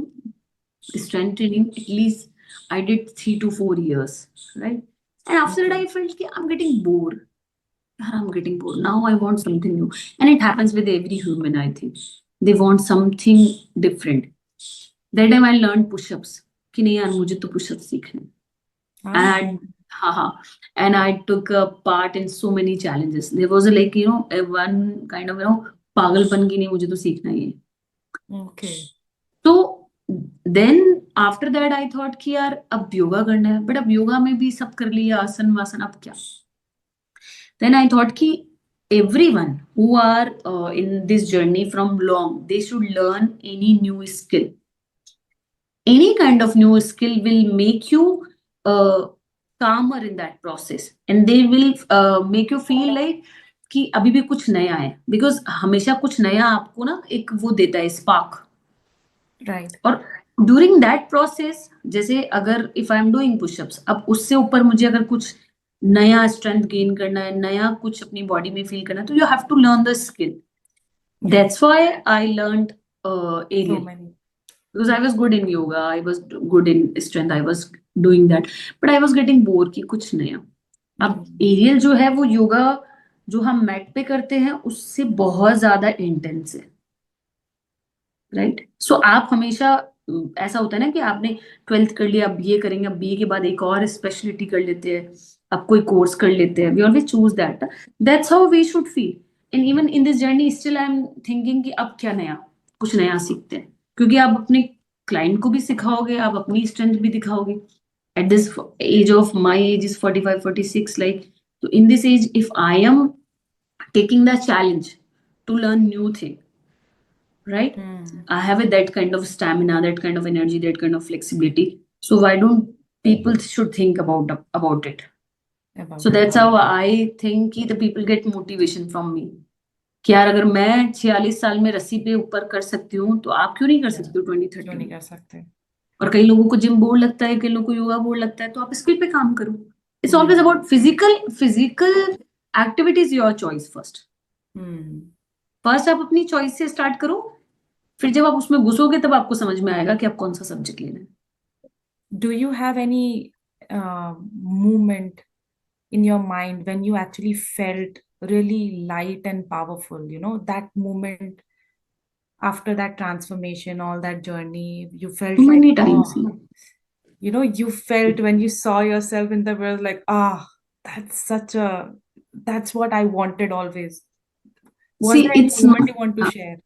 strength training, at least I did 3 to 4 years, right? And after that I felt that I'm getting bored. I'm getting bored. Now I want something new. And it happens with every human, I think. They want something different. That time I learned push-ups. कि नहीं यार, मुझे तो push-ups सीखने हैं। And I took a part in so many challenges. There was a one kind of, पागलपन की नहीं, मुझे तो सीखना ही है। Okay. तो then after that I thought कि यार अब योगा करना है, बट अब योगा में भी सब कर लिया, आसन वासन, अब क्या? Then I thought ki everyone who are in this journey from long, they should learn any new skill. Any kind of new skill will make you calmer in that process, and they will make you feel like कि अभी भी कुछ नया है, because हमेशा कुछ नया आपको ना एक वो देता है स्पार्क. Right. और ड्यूरिंग दैट प्रोसेस, जैसे अगर if I am doing pushups, अब उससे ऊपर मुझे अगर कुछ नया स्ट्रेंथ गेन करना है, नया कुछ अपनी बॉडी में फील करना है, तो you have to learn the skill. That's why I learned So aerial, many. because I was good in yoga, I was good in strength, I was doing that, but I was getting bored कि कुछ नया. अब aerial जो है वो योगा जो हम mat पे करते हैं उससे बहुत ज्यादा इंटेंस है, राइट? सो आप हमेशा ऐसा होता है ना कि आपने 12th कर लिया, अब बीए करेंगे, अब बीए के बाद एक और स्पेशलिटी कर लेते हैं, अब कोई कोर्स कर लेते हैं. We always choose that. That's how we should feel. And even in this journey still I am thinking कि अब क्या नया, कुछ नया सीखते हैं, क्योंकि आप अपने क्लाइंट को भी सिखाओगे, आप अपनी स्ट्रेंथ भी दिखाओगे. At this age of my age is 45, 46, like, so in this age, if I am taking the challenge to learn new thing, right? I have that kind of stamina, that kind of energy, that kind of flexibility. So why don't people should think about it? So that's how I think कि the people get motivation from me. कि यार अगर मैं 46 साल में रस्सी पे ऊपर कर सकती हूँ, तो आप क्यों नहीं कर सकते हो 20, 30 क्यों नहीं में? कर सकते? और कई लोगों को जिम बोर लगता है, कई लोगों को योगा बोर लगता है, तो आप स्किल पे काम करो. It's always about physical activities, your choice first. First आप अपनी चॉइस से स्टार्ट करो, फिर जब आप उसमें घुसोगे तब आपको समझ में आएगा कि आप कौन सा सब्जेक्ट लेना है. Do you have any moment in your mind when you actually felt really light and powerful? You know, that moment after that transformation, all that journey, you felt Too like, many times. you know, you felt when you saw yourself in the world, like, that's what I wanted always. Was See, there any it's moment not. you want to share?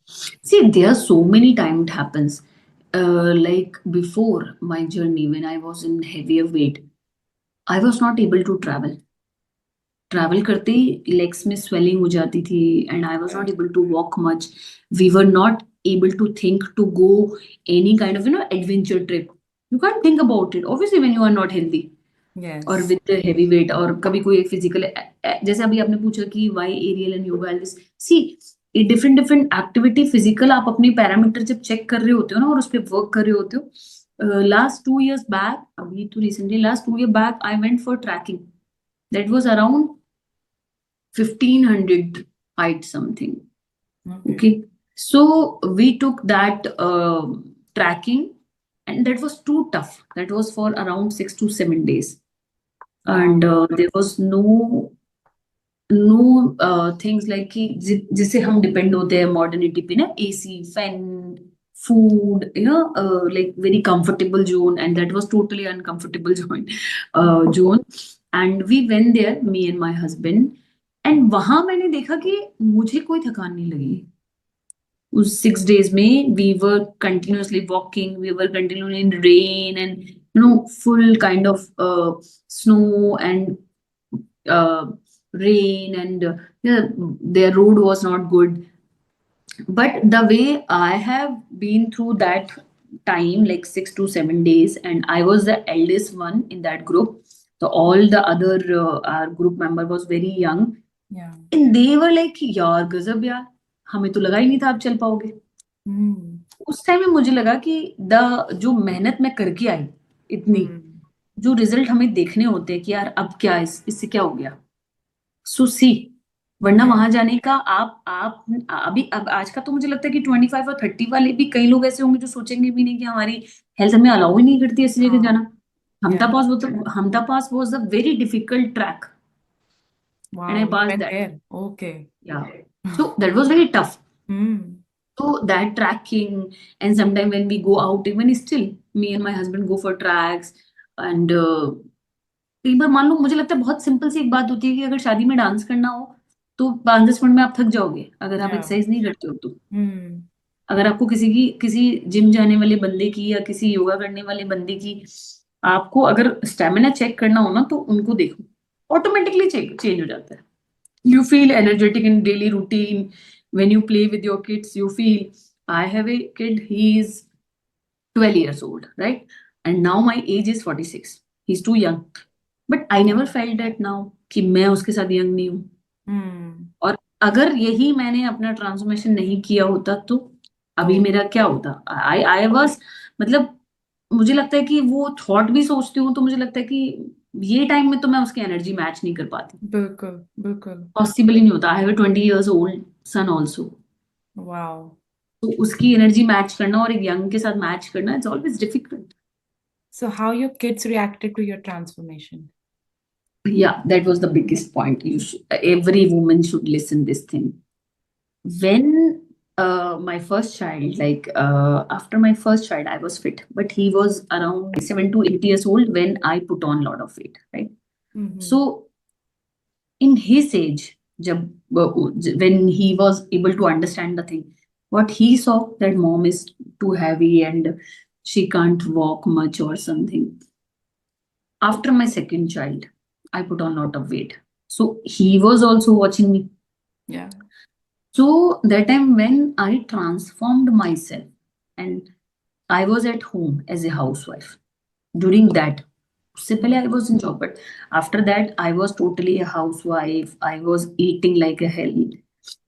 See, there are so many times it happens. Like before my journey, when I was in heavier weight, I was not able to travel. Travel करते ही legs में swelling हो जाती थी, and I was not able to walk much. We were not able to think to go any kind of adventure trip. You can't think about it obviously when you are not healthy Yes. or with the heavy weight, और कभी कोई physical, जैसे अभी आपने पूछा कि why aerial and yoga and this, see different different activity physical आप अपनी पैरामीटर जब चेक कर रहे होते हो ना और उस पर वर्क कर रहे होते हो. लास्ट 2 years बैक, अभी तो recently last 2 year back I went for trekking. That was around 1500 height something. Okay. So we took that tracking, and that was too tough. That was for around 6 to 7 days. And there was no things like कि जिससे हम depend होते हैं modernity पे ना, AC, fan, food, like very comfortable zone, and that was totally uncomfortable zone. And we went there, me and my husband, and वहां मैंने देखा कि मुझे कोई थकान नहीं लगी. उस 6 days में we were continuously walking, we were continually in rain and full kind of snow and rain, and their road was not good. But the way I have been through that time, like 6 to 7 days, and I was the eldest one in that group. So all the other our group member was very young. Yeah. And they were like, यार गजब यार, हमें तो लगा ही नहीं था आप चल पाओगे. उस टाइम में मुझे लगा कि जो मेहनत मैं करके आई इतनी, जो रिजल्ट हमें देखने होते हैं कि यार अब क्या इससे क्या हो गया. सो सी, वरना वहां जाने का आप अभी अब आज का तो मुझे लगता है कि 25 और 30 वाले भी कई लोग ऐसे होंगे जो सोचेंगे भी नहीं कि हमारी हेल्थ हमें अलाउ ही नहीं करती ऐसी जगह जाना. Hamta Pass was a very difficult track. Wow, and I you passed went that. there. Okay. Yeah. So that was very tough. So that tracking, and sometimes when we go out, even still, me and my husband go for tracks. And कई बार मान लो, मुझे लगता है बहुत simple सी एक बात होती है कि अगर शादी में डांस करना हो तो 5-10 मिनट में आप थक जाओगे अगर आप Yeah. एक्सरसाइज नहीं करते हो तो. अगर आपको किसी जिम जाने वाले बंदे की या किसी योगा करने वाले बंदे की आपको अगर स्टेमिना चेक करना हो ना तो उनको देखो, ऑटोमेटिकली चेंज हो जाता है. You feel energetic in daily routine. When you play with your kids, you feel. I have a kid, he is 12 years old, right? And now my age is 46. He's too young. But I never felt that now कि मैं उसके साथ young नहीं हूँ. और अगर यही मैंने अपना ट्रांसफॉर्मेशन नहीं किया होता तो अभी Oh, मेरा क्या होता. आई वाज मतलब मुझे लगता है कि वो थॉट भी सोचती हूँ तो मुझे लगता है कि ये टाइम में तो मैं उसकी एनर्जी मैच नहीं कर पाती. बिल्कुल, बिल्कुल. पॉसिबल ही नहीं होता. I have 20 years old son also. Wow. तो उसकी एनर्जी मैच करना और एक यंग के साथ मैच करना it's always difficult. So how your kids reacted to your transformation? Yeah, that was the biggest point. Every woman should listen this thing. When my first child, after my first child, I was fit, but he was around 7 to 8 years old when I put on a lot of weight, right? So in his age, when he was able to understand the thing, what he saw that mom is too heavy and she can't walk much or something. After my second child, I put on a lot of weight. So he was also watching me. Yeah. So that time when I transformed myself and I was at home as a housewife during that. उससे पहले I was in job, but after that I was totally a housewife. I was eating like a hell,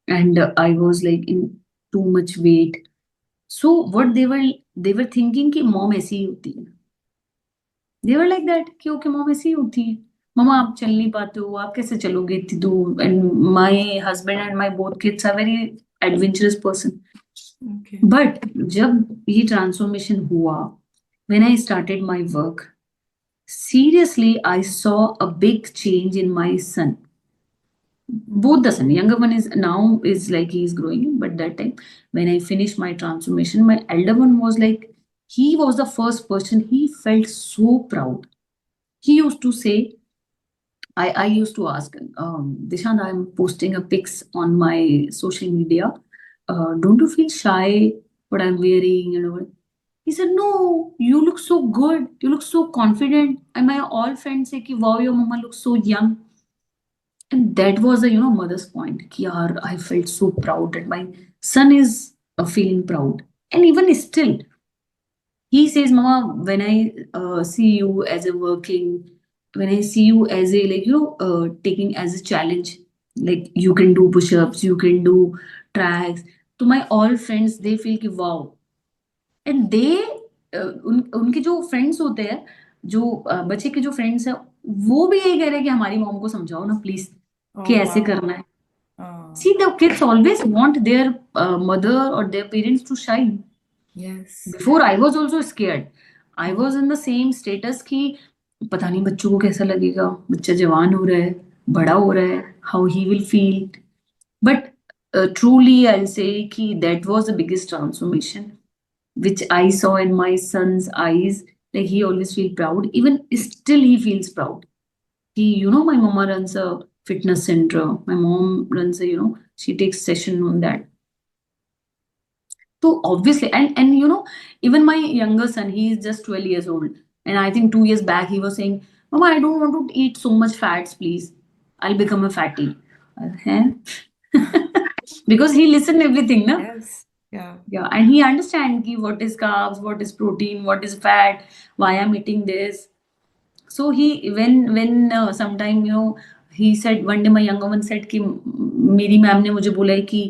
and I was like in too much weight. So what they were thinking कि mom ऐसी ही होती है. They were like that कि okay mom ऐसी ही होती है. Mama आप चल नहीं पाते हो, आप कैसे चलोगे इतनी दूर? And my husband and my both kids are very adventurous person. Okay. But जब ये transformation हुआ, when I started my work, seriously, I saw a big change in my son. Both the son, younger one is like he is growing, but that time when I finished my transformation, my elder one was like, he was the first person, he felt so proud. He used to say, I used to ask, Dishant, I'm posting a pics on my social media. Don't you feel shy what I'm wearing and all? He said, no, you look so good. You look so confident. And my all friends say, ki, wow, your mama looks so young. And that was the, mother's point. Ki, yaar, I felt so proud that my son is feeling proud. And even still, he says, Mama, when I see you as a working, when I see you as a, taking as a challenge, like you can do push-ups, you can do tracks. To my all friends, they feel ki, wow. And they उनके जो friends होते हैं जो बच्चे के जो friends हैं वो भी यही कह रहे हैं कि हमारी मॉम को समझाओ ना प्लीज कि Oh, ऐसे wow. करना है. Oh, see the kids always want their mother और their parents to shine. yes. Before I was also scared. I was in the same status कि पता नहीं बच्चों को कैसा लगेगा, बच्चा जवान हो रहा है, बड़ा हो रहा है, how he will feel. But truly I'll say कि that was the biggest transformation which I saw in my son's eyes. Like he always feel proud. Even still he feels proud. My mama runs a fitness center. My mom runs she takes session on that. So obviously, and even my younger son, he is just 12 years old. And I think 2 years back he was saying, Mama, I don't want to eat so much fats, please. I'll become a fatty. Huh? Because he listened everything, no? Yes. Yeah. Yeah, and he understands what is carbs, what is protein, what is fat, why I'm eating this. So he when sometime he said one day my younger one said कि मेरी ma'am ने मुझे बोला है कि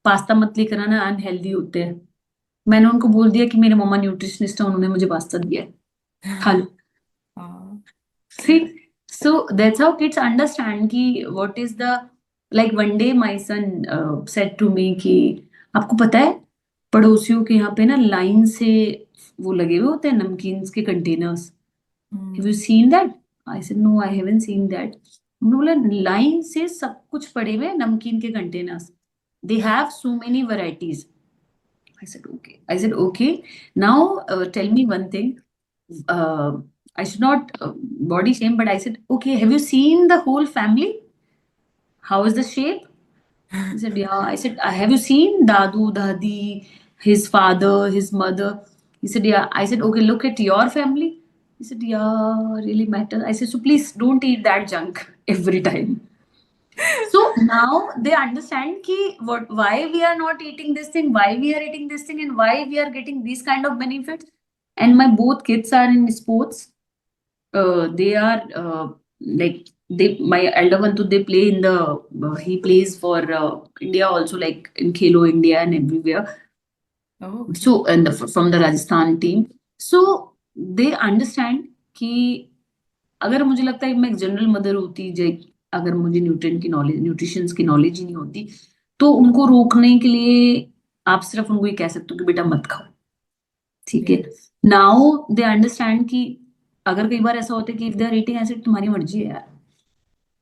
pasta मत लेकर आना अनहेल्दी होते हैं. मैंने उनको बोल दिया कि मेरे मम्मा न्यूट्रिशनिस्ट है, उन्होंने मुझे पास्ता दिया है, खा लो. Oh, See, so that's how kids understand कि what is the like one day my son said to me कि आपको पता है पड़ोसियों के यहाँ पे ना लाइन से वो लगे हुए होते हैं नमकीन्स के containers. Have you seen that? I said no, I haven't seen that. उन्होंने बोला लाइन से सब कुछ पड़े हुए हैं नमकीन के containers. They have so many varieties. I said okay. I said okay. Now tell me one thing. Uh, I should not body shame, but I said okay. Have you seen the whole family? How is the shape? He said yeah. I said have you seen Dadu, Dadi? his father, his mother. He said, yeah. I said, okay, look at your family. He said, yeah, really matter. I said, so please don't eat that junk every time. So now they understand ki why we are not eating this thing, why we are eating this thing, and why we are getting these kind of benefits. And my both kids are in sports. They are like they my elder one too, they play in the he plays for India also, like in Khelo India and everywhere. Oh, okay. So and from the Rajasthan team. So they understand कि अगर मुझे लगता है कि मैं एक general mother होती अगर मुझे न्यूट्रिशंस की नॉलेज ही नहीं होती, तो उनको रोकने के लिए आप सिर्फ उनको ये कह सकते हो कि बेटा मत खाओ, ठीक है। Yes. नाउ दे अंडरस्टैंड कि अगर कई बार ऐसा होता है कि इफ दे आर ईटिंग ऐसे, तुम्हारी मर्जी है यार,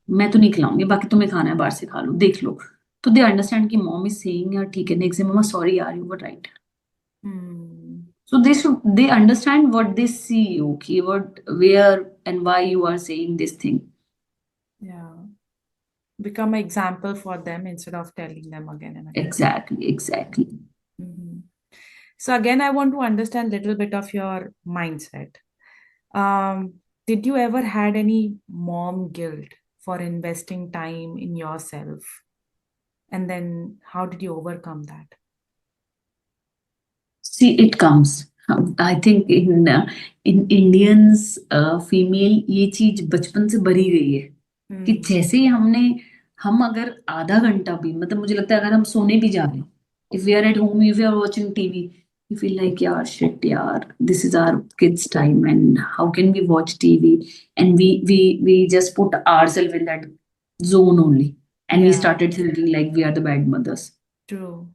मैं तो नहीं खिलाऊंगी, बाकी तुम्हें खाना है बाहर से खा लो, देख लो। तो दे अंडरस्टैंड कि मॉम इज सेइंग यार ठीक है, नेक्स्ट डे मम्मा सॉरी यार you were right. Hmm. So they understand what they see, okay, what where and why you are saying this thing. Yeah. Become an example for them instead of telling them again and again. Exactly. Mhm. So again, I want to understand a little bit of your mindset. Did you ever had any mom guilt for investing time in yourself? And then how did you overcome that? See, it comes. I think in Indians, female ये चीज बचपन से भरी गई है कि Hmm. जैसे ही हम अगर आधा घंटा भी, मतलब मुझे लगता है अगर हम सोने भी जा रहे हैं, if we are at home, if we are watching TV, you feel like यार shit यार, this is our kids time and how can we watch TV, and we just put ourselves in that zone only, and we Yeah, started thinking like we are the bad mothers. true.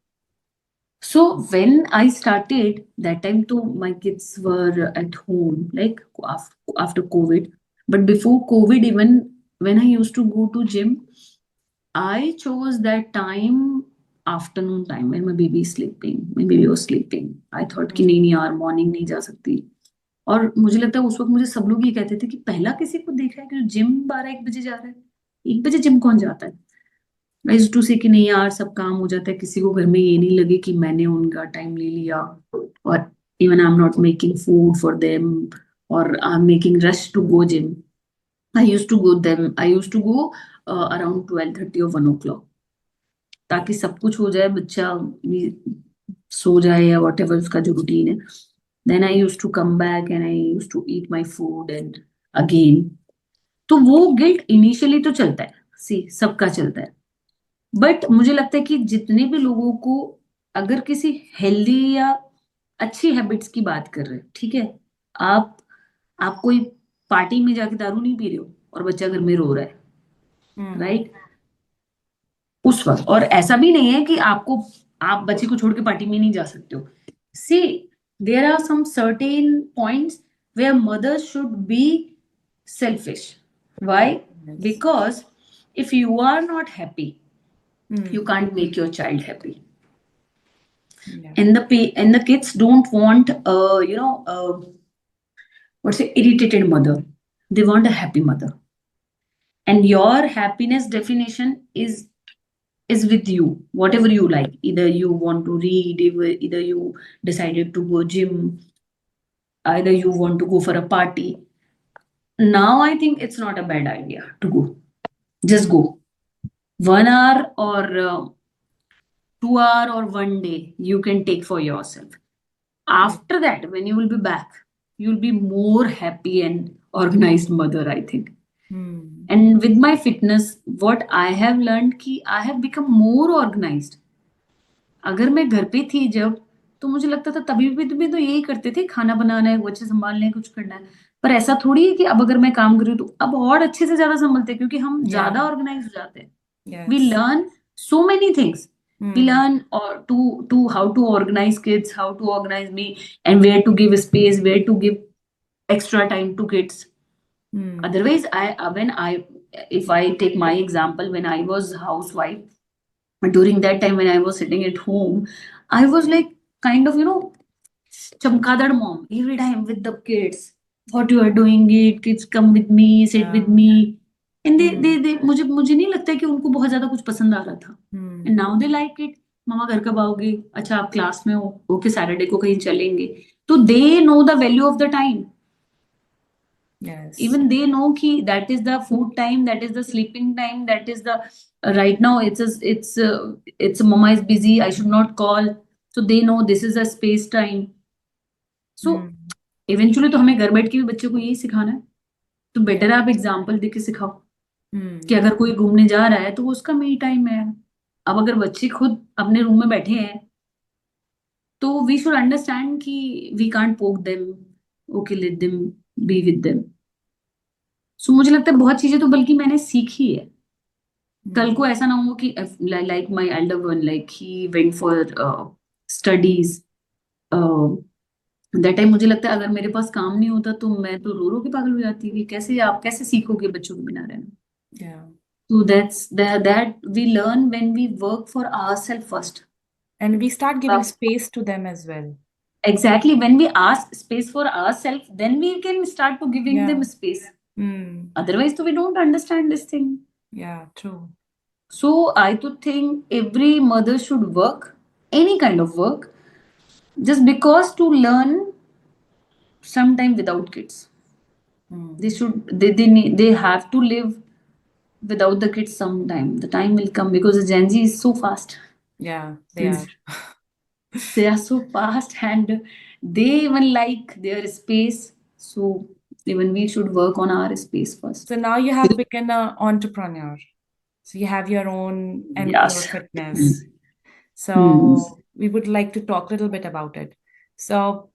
So when I started that time, too, my kids were at home, like after COVID. But before COVID, even when I used to go to gym, I chose that time, afternoon time, when my baby is sleeping. My baby was sleeping. I thought कि नहीं यार morning नहीं जा सकती। और मुझे लगता है उस वक्त मुझे सब लोग ये कहते थे कि पहला किसी को देखा है कि जो जिम 12-1 बजे जा रहा है। 1 बजे जिम कौन जाता है? आई यूज्ड टू से कि नहीं यार सब काम हो जाता है, किसी को घर में ये नहीं लगे कि मैंने उनका टाइम ले लिया, और even I am not making food for them, और I am making rush to go gym. I used to go around 12:30 और 1 o'clock, ताकि सब कुछ हो जाए, बच्चा भी सो जाए या वॉट एवर उसका जो रूटीन है। Then I used to come back and I used to eat my food and again. तो वो गिल्ट इनिशियली तो चलता है, सी सबका चलता है। बट मुझे लगता है कि जितने भी लोगों को, अगर किसी हेल्दी या अच्छी हैबिट्स की बात कर रहे हैं, ठीक है, आप कोई पार्टी में जाके दारू नहीं पी रहे हो और बच्चा घर में रो रहा है, Hmm. राइट? उस वक्त, और ऐसा भी नहीं है कि आप बच्चे को छोड़ के पार्टी में नहीं जा सकते हो। See there are some certain points where mothers should be selfish. Why? Yes. Because if you are not happy, you Hmm. can't make your child happy, Yeah. and the kids don't want what's a irritated mother. They want a happy mother, and your happiness definition is with you, whatever you like. Either you want to read, either you decided to go gym, either you want to go for a party. Now I think it's not a bad idea to go. Just go 1 hour or 2 hour or 1 day you can take for yourself. After that, when you will be back, you'll be more happy and organized mother, I think. Hmm. And with my fitness, what I have learned कि I have become more organized. अगर मैं घर पे थी जब, तो मुझे लगता था तभी भी तो यही करते थे, खाना बनाना है, बच्चे संभालने हैं, कुछ करना है। पर ऐसा थोड़ी है कि अब अगर मैं काम करूँ तो अब और अच्छे से ज्यादा संभलते हैं, क्योंकि हम ज्यादा Yeah. ऑर्गेनाइज हो जाते हैं। We Yes. learn so many things. We Hmm. learn or to how to organize kids, how to organize me, and where to give space, where to give extra time to kids. Hmm. Otherwise, if I take my example, when I was housewife, during that time when I was sitting at home, I was like kind of, chamkadad mom every time with the kids. What you are doing it? Kids come with me, sit with Yeah. me. And Hmm. मुझे नहीं लगता है कि उनको बहुत ज्यादा कुछ पसंद आ रहा था. Hmm. And now they like it. मम्मा घर कब आओगे, अच्छा आप क्लास में हो, ओके सैटरडे को कहीं चलेंगे. तो they know the value of the time. Yes. Even they know ki that is the food time, that is the sleeping time, that is the right now it's mama is busy, I should not call. So they know this is a space time. So Hmm. eventually तो हमें घर बैठ के भी बच्चों को यही सिखाना है. तो बेटर Yeah. आप एग्जाम्पल दे के सिखाओ Hmm. कि अगर कोई घूमने जा रहा है तो वो उसका मी टाइम है. अब अगर बच्चे खुद अपने रूम में बैठे हैं तो वी शुड अंडरस्टैंड कि we can't poke them, okay let them be with them. So मुझे लगता है बहुत चीजें तो बल्कि मैंने सीखी है. कल Hmm. को ऐसा ना हो कि like my Elder one, like he went for studies. That time मुझे लगता है अगर मेरे पास काम नहीं होता तो मैं तो रो रो के पागल हो जाती कि कैसे आप कैसे सीखोगे बच्चों के बिना रहना. Yeah. So that we learn when we work for ourselves first. And we start giving space to them as well. Exactly, when we ask space for ourselves, then we can start to giving Yeah. them space. Hmm. Otherwise, so we don't understand this thing. Yeah, true. So I do think every mother should work, any kind of work, just because to learn sometime without kids. Hmm. They have to live without the kids sometime. The time will come because the Gen Z is so fast. Yeah, they are. They are so fast and they even like their space. So even we should work on our space first. So now you have become an entrepreneur. So you have your own Encore Yes. Fitness. Hmm. So we would like to talk a little bit about it. So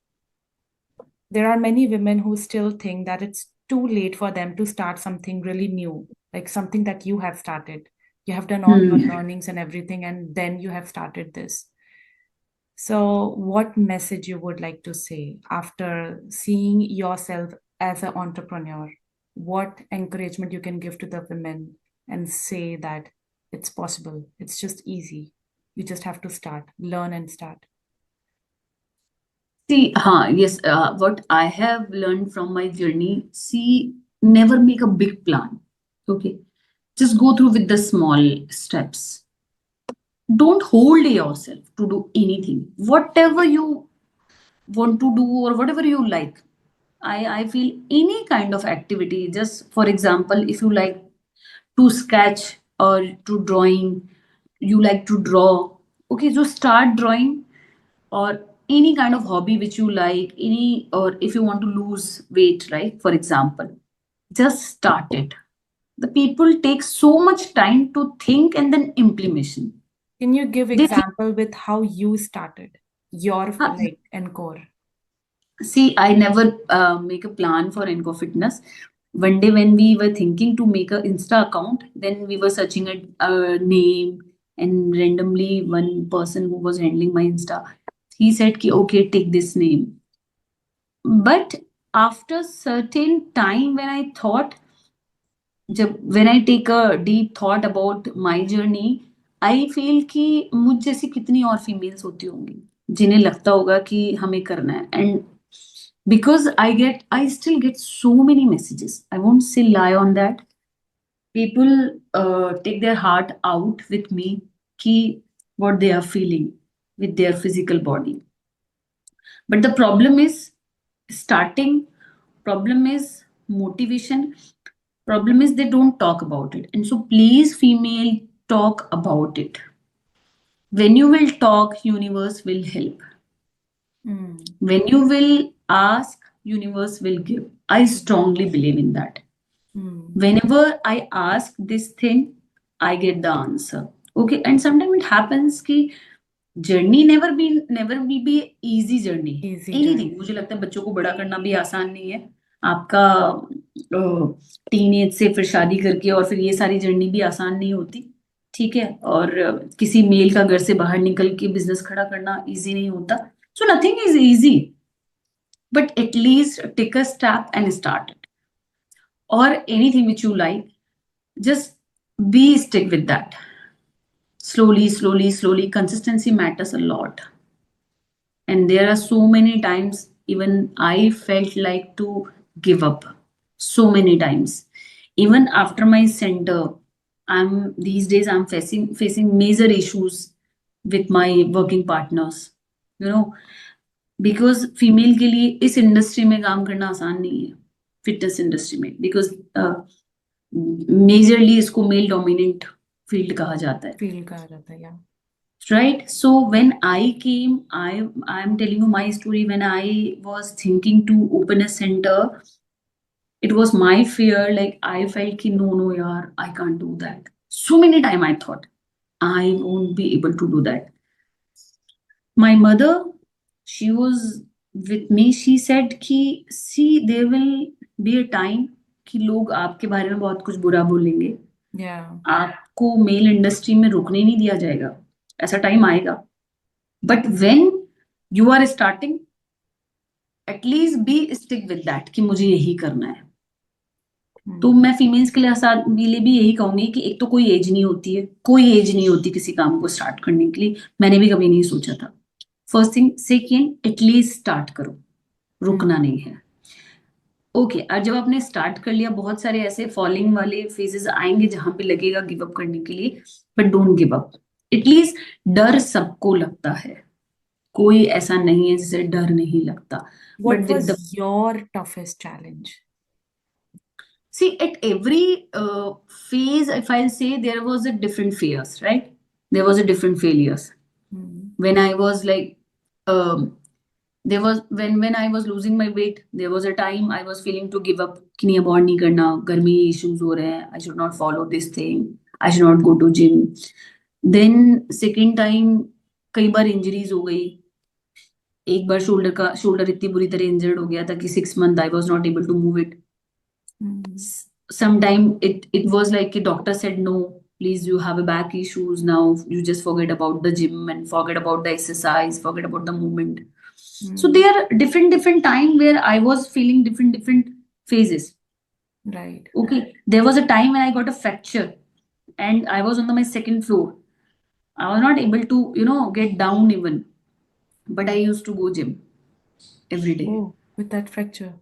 there are many women who still think that it's too late for them to start something really new, like something that you have started. You have done all your learnings and everything, and then you have started this. So, what message you would like to say after seeing yourself as an entrepreneur? What encouragement you can give to the women and say that it's possible, it's just easy. You just have to start, learn and start. See, yes, what I have learned from my journey, see, never make a big plan. Okay. Just go through with the small steps. Don't hold yourself to do anything. Whatever you want to do or whatever you like. I feel any kind of activity, just for example, if you like to sketch or to drawing, you like to draw, okay, so start drawing. Or any kind of hobby which you like, any, or if you want to lose weight, right, for example, just start it. The people take so much time to think and then implementation. Can you give They think, example with how you started your "Ah, like Encore? see, I never make a plan for Enco Fitness. One day when we were thinking to make a Insta account, then we were searching a name, and randomly one person who was handling my Insta, he said, ki, okay, take this name. But after certain time when I thought, when I take a deep thought about my journey, I feel कि मुझ जैसी कितनी और females होती होंगी जिन्हें लगता होगा कि हमें करना है. And because I still get so many messages. I won't say lie on that. People take their heart out with me कि what they are feeling with their physical body. But the problem is starting, problem is motivation, problem is they don't talk about it. And so please female, talk about it. When you will talk, universe will help. When you will ask, universe will give. I strongly believe in that. Whenever I ask this thing, I get the answer. Okay, and sometimes it happens कि journey never will be easy journey. Easy Anything. journey. मुझे लगता है बच्चों को बड़ा करना भी आसान नहीं है. आपका टीनेज से फिर शादी करके और फिर ये सारी जर्नी भी आसान नहीं होती. ठीक है, और किसी मेल का घर से बाहर निकल के बिजनेस खड़ा करना इजी नहीं होता. So nothing is easy, but at least take a step and start it. और anything which you like, just be stick with that. Slowly, consistency matters a lot. And there are so many times even I felt like to give up. So many times, even after my center, these days I'm facing major issues. with my working partners, you know, because female के लिए इस industry में काम करना आसान नहीं है, fitness industry में, बिकॉज मेजरली इसको मेल डोमिनेंट फील्ड कहा जाता है, Feel कहा जाता है, yeah. right? So when I came, I'm telling you my story. When I was thinking to open a center, it was my fear. Like I felt ki no yaar, I can't do that. So many time I thought I won't be able to do that. My mother, she was with me. She said ki see, there will be a time कि लोग आपके बारे में बहुत कुछ बुरा बोलेंगे, Yeah. आपको मेल इंडस्ट्री में रुकने नहीं दिया जाएगा, ऐसा टाइम आएगा, but when you are starting, at least be stick with that कि मुझे यही करना है। तो मैं फीमेल्स के लिए साथ लिए भी यही कहूंगी कि एक तो कोई एज नहीं होती है, कोई एज नहीं होती किसी काम को स्टार्ट करने के लिए, मैंने भी कभी नहीं सोचा था। First thing, second, at least start करो, रुकना नहीं है। ओके, और जब आपने स्टार्ट कर लिया, बहुत सारे ऐसे फॉलिंग वाले फेजेस आएंगे जहां पे लगेगा गिव अप करने के लिए, but don't give up. At least डर सबको लगता है, कोई ऐसा नहीं है जिसे डर नहीं लगता, What but with the was your toughest challenge? see at every phase, if I'll say, there was a different fears, right? There was a different failures. When I was like um, there was when I was losing my weight, there was a time I was feeling to give up कि नहीं अब और नहीं करना, गर्मी issues हो रहे हैं, I should not follow this thing, I should not go to gym. Then second time कई बार injuries हो गई, एक बार शोल्डर इतनी बुरी तरह इंजर्ड हो गया था कि 6 month I was not able to move it. Sometime it was like a doctor said no, please, you have a back issues now, you just forget about the gym and forget about the exercise, forget about the movement. So there are different time where I was feeling different phases. Right. Okay, there was a time when I got a fracture and I was on my second floor. I was not able to get down even, but I used to go gym every day. Oh, with that fracture.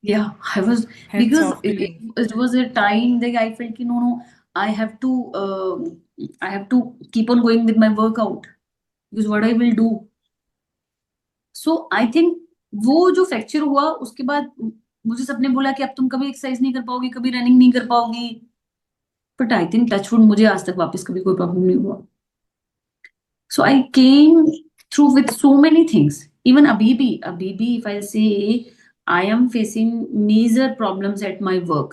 Yeah, I was, Heads because off to you. it was a time that I felt no, I have to keep on going with my workout, because what I will do. So I think वो जो fracture हुआ उसके बाद मुझे सबने बोला कि अब तुम कभी एक्सरसाइज नहीं कर पाओगी, कभी रनिंग नहीं कर पाओगी, बट आई थिंक टचवुड मुझे आज तक वापस कभी कोई प्रॉब्लम नहीं हुआ। So I came through with so many things. Even abhi bhi, if I say, I am facing major problems at my work,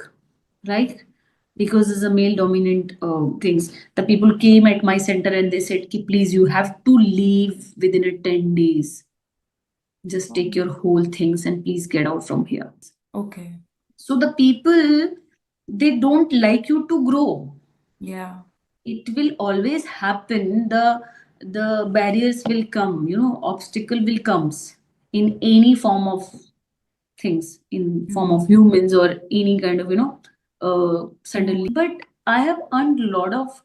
right? Because it's a male dominant things. The people came at my center and they said, ki, please, you have to leave within 10 days. Just take your whole things and please get out from here. Okay. So the people, they don't like you to grow. Yeah. It will always happen. The barriers will come, obstacle will comes in any form of things, in form of humans or any kind of suddenly. But I have earned a lot of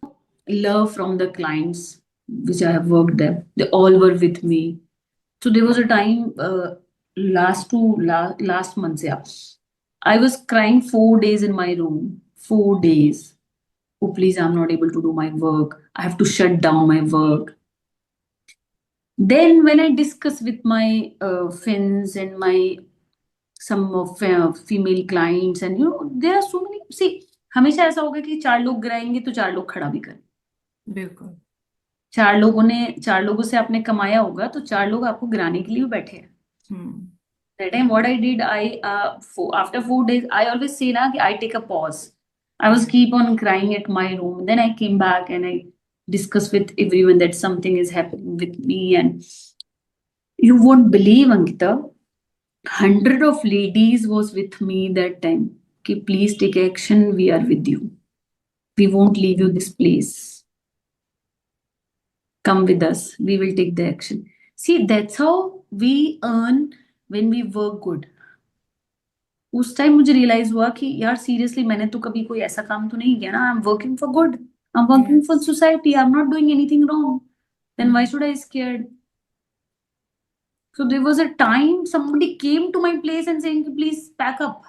love from the clients which I have worked there. They all were with me. So there was a time last month, yeah, I was crying 4 days in my room. 4 days. Oh, please, I'm not able to do my work. I have to shut down my work. Then when I discuss with my friends and my some of female clients, and there are so many. See, हमेशा ऐसा होगा कि 4 लोग गिराएंगे तो 4 लोग खड़ा भी करें। बिल्कुल। 4 लोगों से आपने कमाया होगा तो 4 लोग आपको गिराने के लिए भी बैठे हैं। That time what I did, after 4 days, I always say na कि I take a pause. I was keep on crying at my room. Then I came back and I discussed with everyone that something is happening with me. And you won't believe, Ankita, 100 of ladies was with me that time. Ki, please take action. We are with you. We won't leave you this place. Come with us. We will take the action. See, that's how we earn when we work good. उस time मुझे realise हुआ कि यार seriously मैंने तो कभी कोई ऐसा काम तो नहीं किया ना। I am working for good, I am working for society, I am not doing anything wrong, then why should I scared? So there was a time somebody came to my place and saying, please pack up.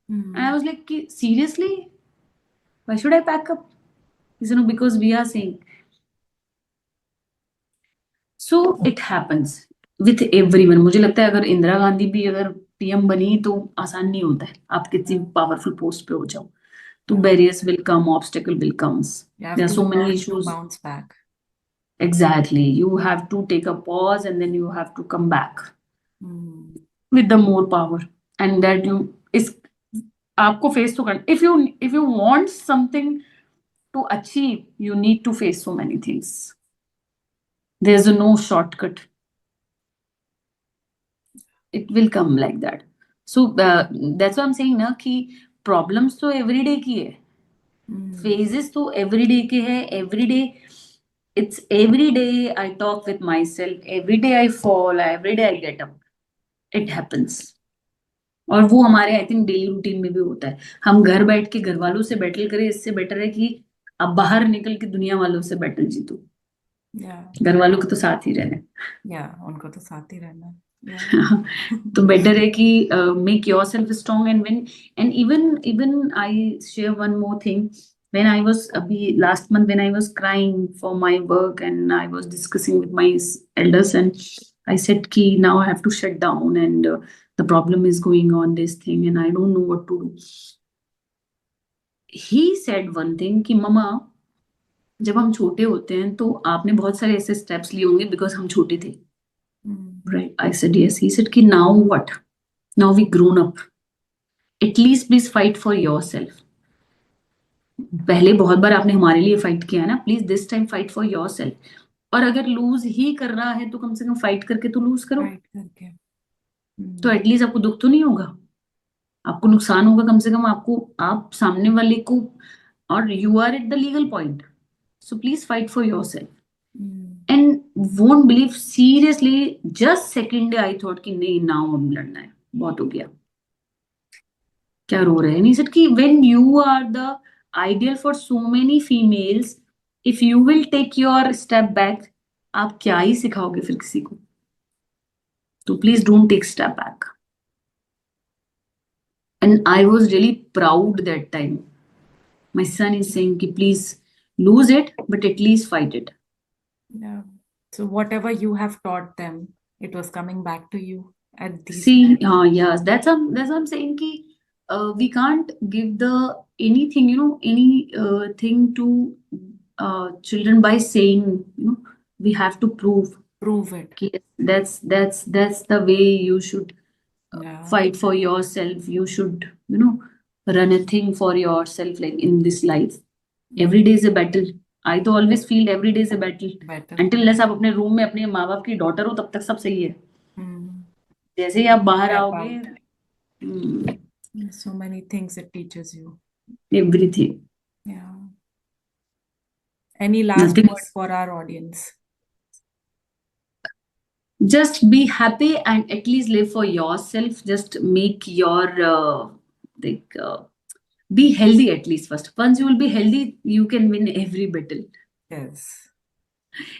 And I was like, seriously? Why should I pack up? He said, no, because we are saying. So it happens with everyone. मुझे लगता है अगर इंदिरा गांधी भी अगर PM बनी तो आसान नहीं होता है, आप कितनी पावरफुल पोस्ट पे हो जाओ तो barriers will come, obstacle will comes. You have There are to so many learn to issues. bounce back. Exactly. You have to take a pause and then you have to come back Hmm. with the more power. And that you is आपको face to करना. If you want something to achieve, you need to face so many things. There's no shortcut. It will come like that. So that's why I'm saying ना कि problems तो everyday की है. Hmm. Phases तो everyday के है. Everyday it's every day I talk with myself. Every day I fall. Every day I get up. It happens. और वो हमारे आई थिंक डेली रूटीन में भी होता है. हम घर बैठ के घर वालों से बैटल करें, इससे बेटर है कि अब बाहर निकल के दुनिया वालों से बैटल जीतो. Yeah. घर वालों के तो साथ ही रहने. Yeah. उनको तो साथ ही रहना. Yeah. तो बेटर है कि make your self strong and win. And even I share one more thing. When I was abhi last month, when I was crying for my work and I was discussing with my elders, and I said ki now I have to shut down, and the problem is going on this thing and I don't know what to do. He said one thing कि mama जब हम छोटे होते हैं तो आपने बहुत सारे ऐसे स्टेप्स लिए होंगे बिकॉज हम छोटे थे. Hmm. Right. I said yes. He said कि now what? Now we grown up. At least please fight for yourself. पहले बहुत बार आपने हमारे लिए फाइट किया है ना, please this time fight for yourself. और अगर लूज ही कर रहा है तो कम से कम फाइट करके तो लूज करो. Fight करके. Hmm. तो एटलीस्ट आपको दुख तो नहीं होगा, आपको नुकसान होगा कम से कम आपको, आप सामने वाले को, और you are at the legal point. So please fight for yourself. Hmm. And won't believe seriously just second day I thought कि नहीं नाउ अब लड़ना है, बहुत हो गया, क्या रो रहे हैं. नहीं सर कि when you are the ideal for so many females, if you will take your step back, आप क्या ही सिखाओगे फिर किसी को. तो please don't take step back. And I was really proud that time. My son is saying कि please lose it but at least fight it. Yeah. So whatever you have taught them, it was coming back to you at these See, times. yes, that's what I'm saying ki we can't give the anything, any thing to children by saying, we have to prove Prove it. ki that's the way you should Yeah. fight for yourself. You should, run a thing for yourself, like in this life. Every day is a battle. I तो always feel every day is a battle. Better. Until unless आप अपने room में अपने माँ बाप की daughter हो तब तक सब सही है. Hmm. जैसे ही आप बाहर Step आओगे, out. So many things it teaches you. everything. Yeah. Any last Nothing. word for our audience? Just be happy and at least live for yourself. Just make your like be healthy at least first. Once you will be healthy, you can win every battle. Yes.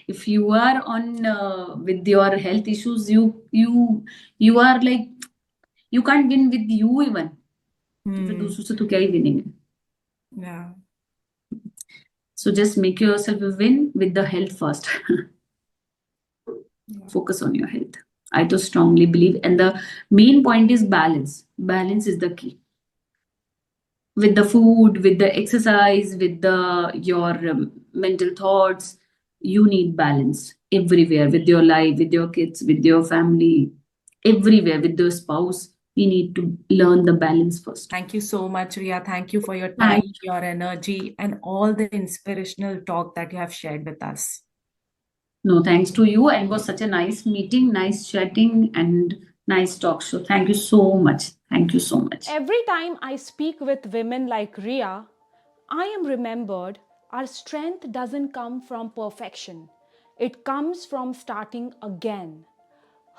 If you are on with your health issues, you are like you can't win with you even. तो फिर Hmm. दूसरों से तो क्या ही winning है. Yeah. So just make yourself a win with the health first. Yeah. Focus on your health. I do strongly believe, and the main point is balance. Balance is the key. With the food, with the exercise, with the your mental thoughts, you need balance everywhere. With your life, with your kids, with your family, everywhere. With your spouse, we need to learn the balance first. Thank you so much, Ria. Thank you for your Thank time, your energy, and all the inspirational talk that you have shared with us. No, thanks to you, and was such a nice meeting, nice chatting, and nice talk show. Thank you so much. Thank you so much. Every time I speak with women like Ria, I am remembered our strength doesn't come from perfection. It comes from starting again.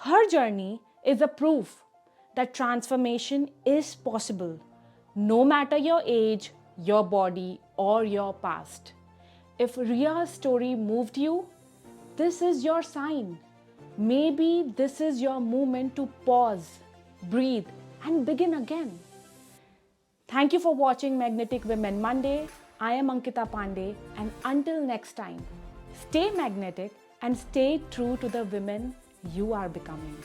Her journey is a proof that transformation is possible, no matter your age, your body, or your past. If Ria's story moved you, this is your sign. Maybe this is your moment to pause, breathe, and begin again. Thank you for watching Magnetic Women Monday. I am Ankita Pandey, and until next time, stay magnetic and stay true to the women you are becoming.